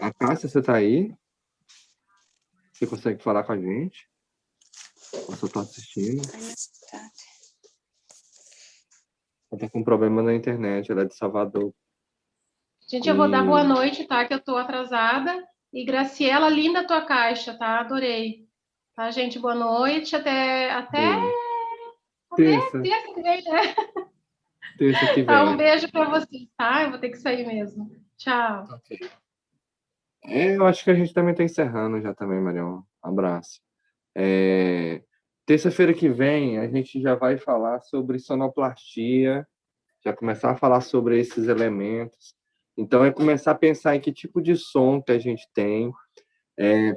A Cássia, você está aí? Você consegue falar com a gente? Ou só está assistindo? Ela está com problema na internet, ela é de Salvador. Gente, eu vou dar boa noite, tá? Que eu tô atrasada. E Graciela, linda a tua caixa, tá? Adorei. Tá, gente? Boa noite. Até Terça. terça que vem, né? Terça que vem. Tá, um beijo para vocês, tá? Eu vou ter que sair mesmo. Tchau. Ok. Eu acho que a gente também está encerrando já também, Marion. Abraço. Terça-feira que vem a gente já vai falar sobre sonoplastia, já começar a falar sobre esses elementos. Então, começar a pensar em que tipo de som que a gente tem,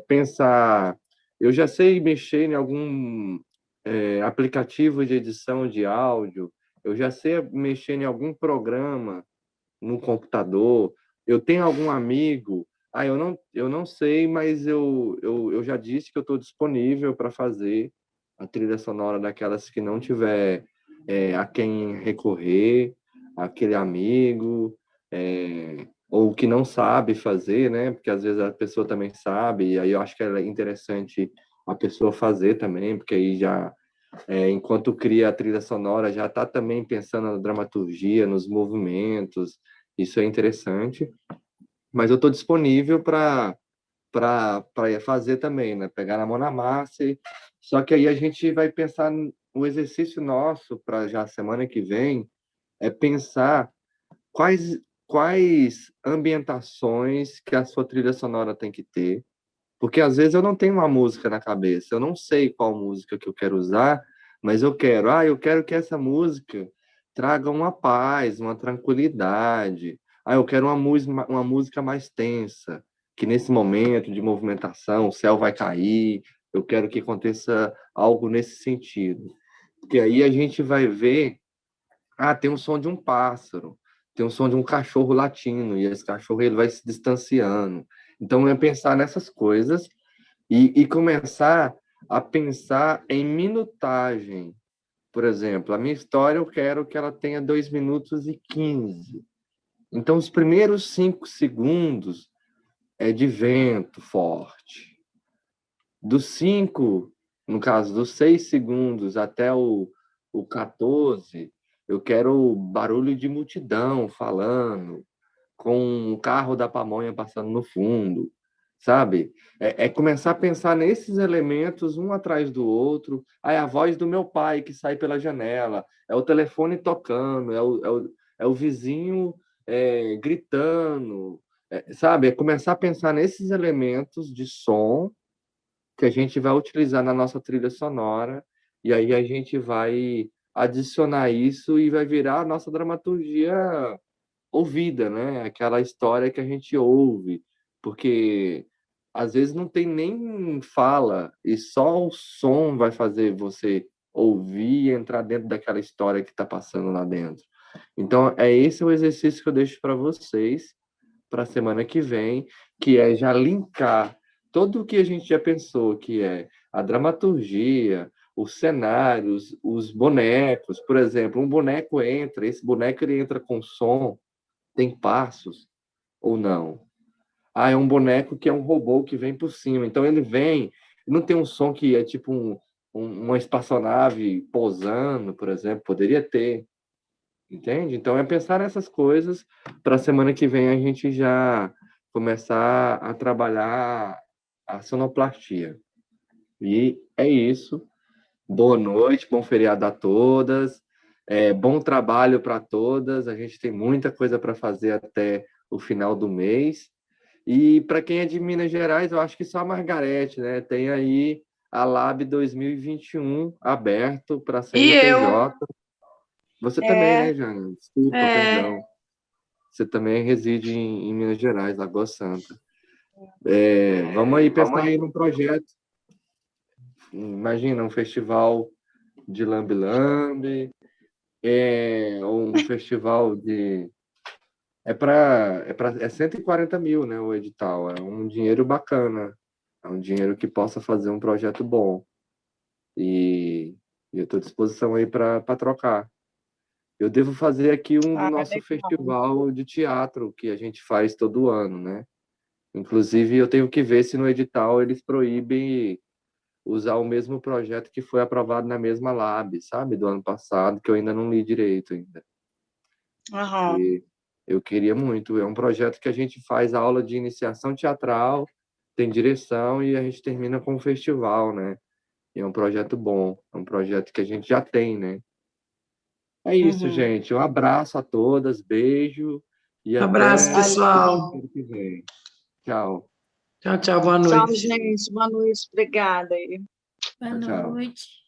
pensar... Eu já sei mexer em algum aplicativo de edição de áudio, eu já sei mexer em algum programa no computador, eu tenho algum amigo... eu não sei, mas eu já disse que eu estou disponível para fazer a trilha sonora daquelas que não tiver a quem recorrer, aquele amigo... ou que não sabe fazer, né? Porque às vezes a pessoa também sabe, e aí eu acho que é interessante a pessoa fazer também, porque aí já, enquanto cria a trilha sonora, já está também pensando na dramaturgia, nos movimentos, isso é interessante. Mas eu estou disponível para fazer também, né? Pegar na mão na massa, só que aí a gente vai pensar, o exercício nosso para já semana que vem é pensar quais ambientações que a sua trilha sonora tem que ter, porque às vezes eu não tenho uma música na cabeça, eu não sei qual música que eu quero usar, mas eu quero que essa música traga uma paz, uma tranquilidade. Eu quero uma música mais tensa, que nesse momento de movimentação o céu vai cair, eu quero que aconteça algo nesse sentido. Porque aí a gente vai ver, tem um som de um pássaro, tem um som de um cachorro latindo, e esse cachorro ele vai se distanciando. Então, é pensar nessas coisas e começar a pensar em minutagem. Por exemplo, a minha história eu quero que ela tenha 2 minutos e 15. Então, os primeiros 5 segundos é de vento forte. Dos 5, no caso, dos 6 segundos até o 14... eu quero barulho de multidão falando, com um carro da pamonha passando no fundo, sabe? Começar a pensar nesses elementos, um atrás do outro. A voz do meu pai que sai pela janela, é o telefone tocando, é o vizinho gritando, sabe? Começar a pensar nesses elementos de som que a gente vai utilizar na nossa trilha sonora, e aí a gente vai adicionar isso e vai virar a nossa dramaturgia ouvida, né? Aquela história que a gente ouve, porque às vezes não tem nem fala e só o som vai fazer você ouvir e entrar dentro daquela história que está passando lá dentro. Então, esse o exercício que eu deixo para vocês para a semana que vem, que é já linkar tudo o que a gente já pensou, que é a dramaturgia, os cenários, os bonecos. Por exemplo, um boneco esse boneco ele entra com som, tem passos ou não? É um boneco que é um robô que vem por cima. Então ele vem, não tem um som que é tipo uma espaçonave pousando, por exemplo, poderia ter. Entende? Então é pensar nessas coisas para a semana que vem a gente já começar a trabalhar a sonoplastia. E é isso. Boa noite, bom feriado a todas, bom trabalho para todas. A gente tem muita coisa para fazer até o final do mês. E para quem é de Minas Gerais, eu acho que só a Margarete, né? Tem aí a Lab 2021 aberto para a CNPJ. Você também, né, Jana? Desculpa, perdão. você também reside em Minas Gerais, Lagoa Santa. Vamos aí pensar aí num projeto. Imagina um festival de lambe-lambe, ou um festival de... É 140 mil, né, o edital. É um dinheiro bacana. É um dinheiro que possa fazer um projeto bom. E eu estou à disposição aí para trocar. Eu devo fazer aqui um do nosso legal. festival de teatro, que a gente faz todo ano, né? Inclusive, eu tenho que ver se no edital eles proíbem usar o mesmo projeto que foi aprovado na mesma Lab, sabe? Do ano passado, que eu ainda não li direito ainda. Aham. E eu queria muito. É um projeto que a gente faz aula de iniciação teatral, tem direção e a gente termina com um festival, né? E é um projeto bom, é um projeto que a gente já tem, né? É isso, gente. Um abraço a todas, beijo e Abraço, até pessoal. ano que vem. Tchau. Tchau, tchau, boa Tchau, noite. gente. Boa noite. Obrigada. Boa Tchau. noite.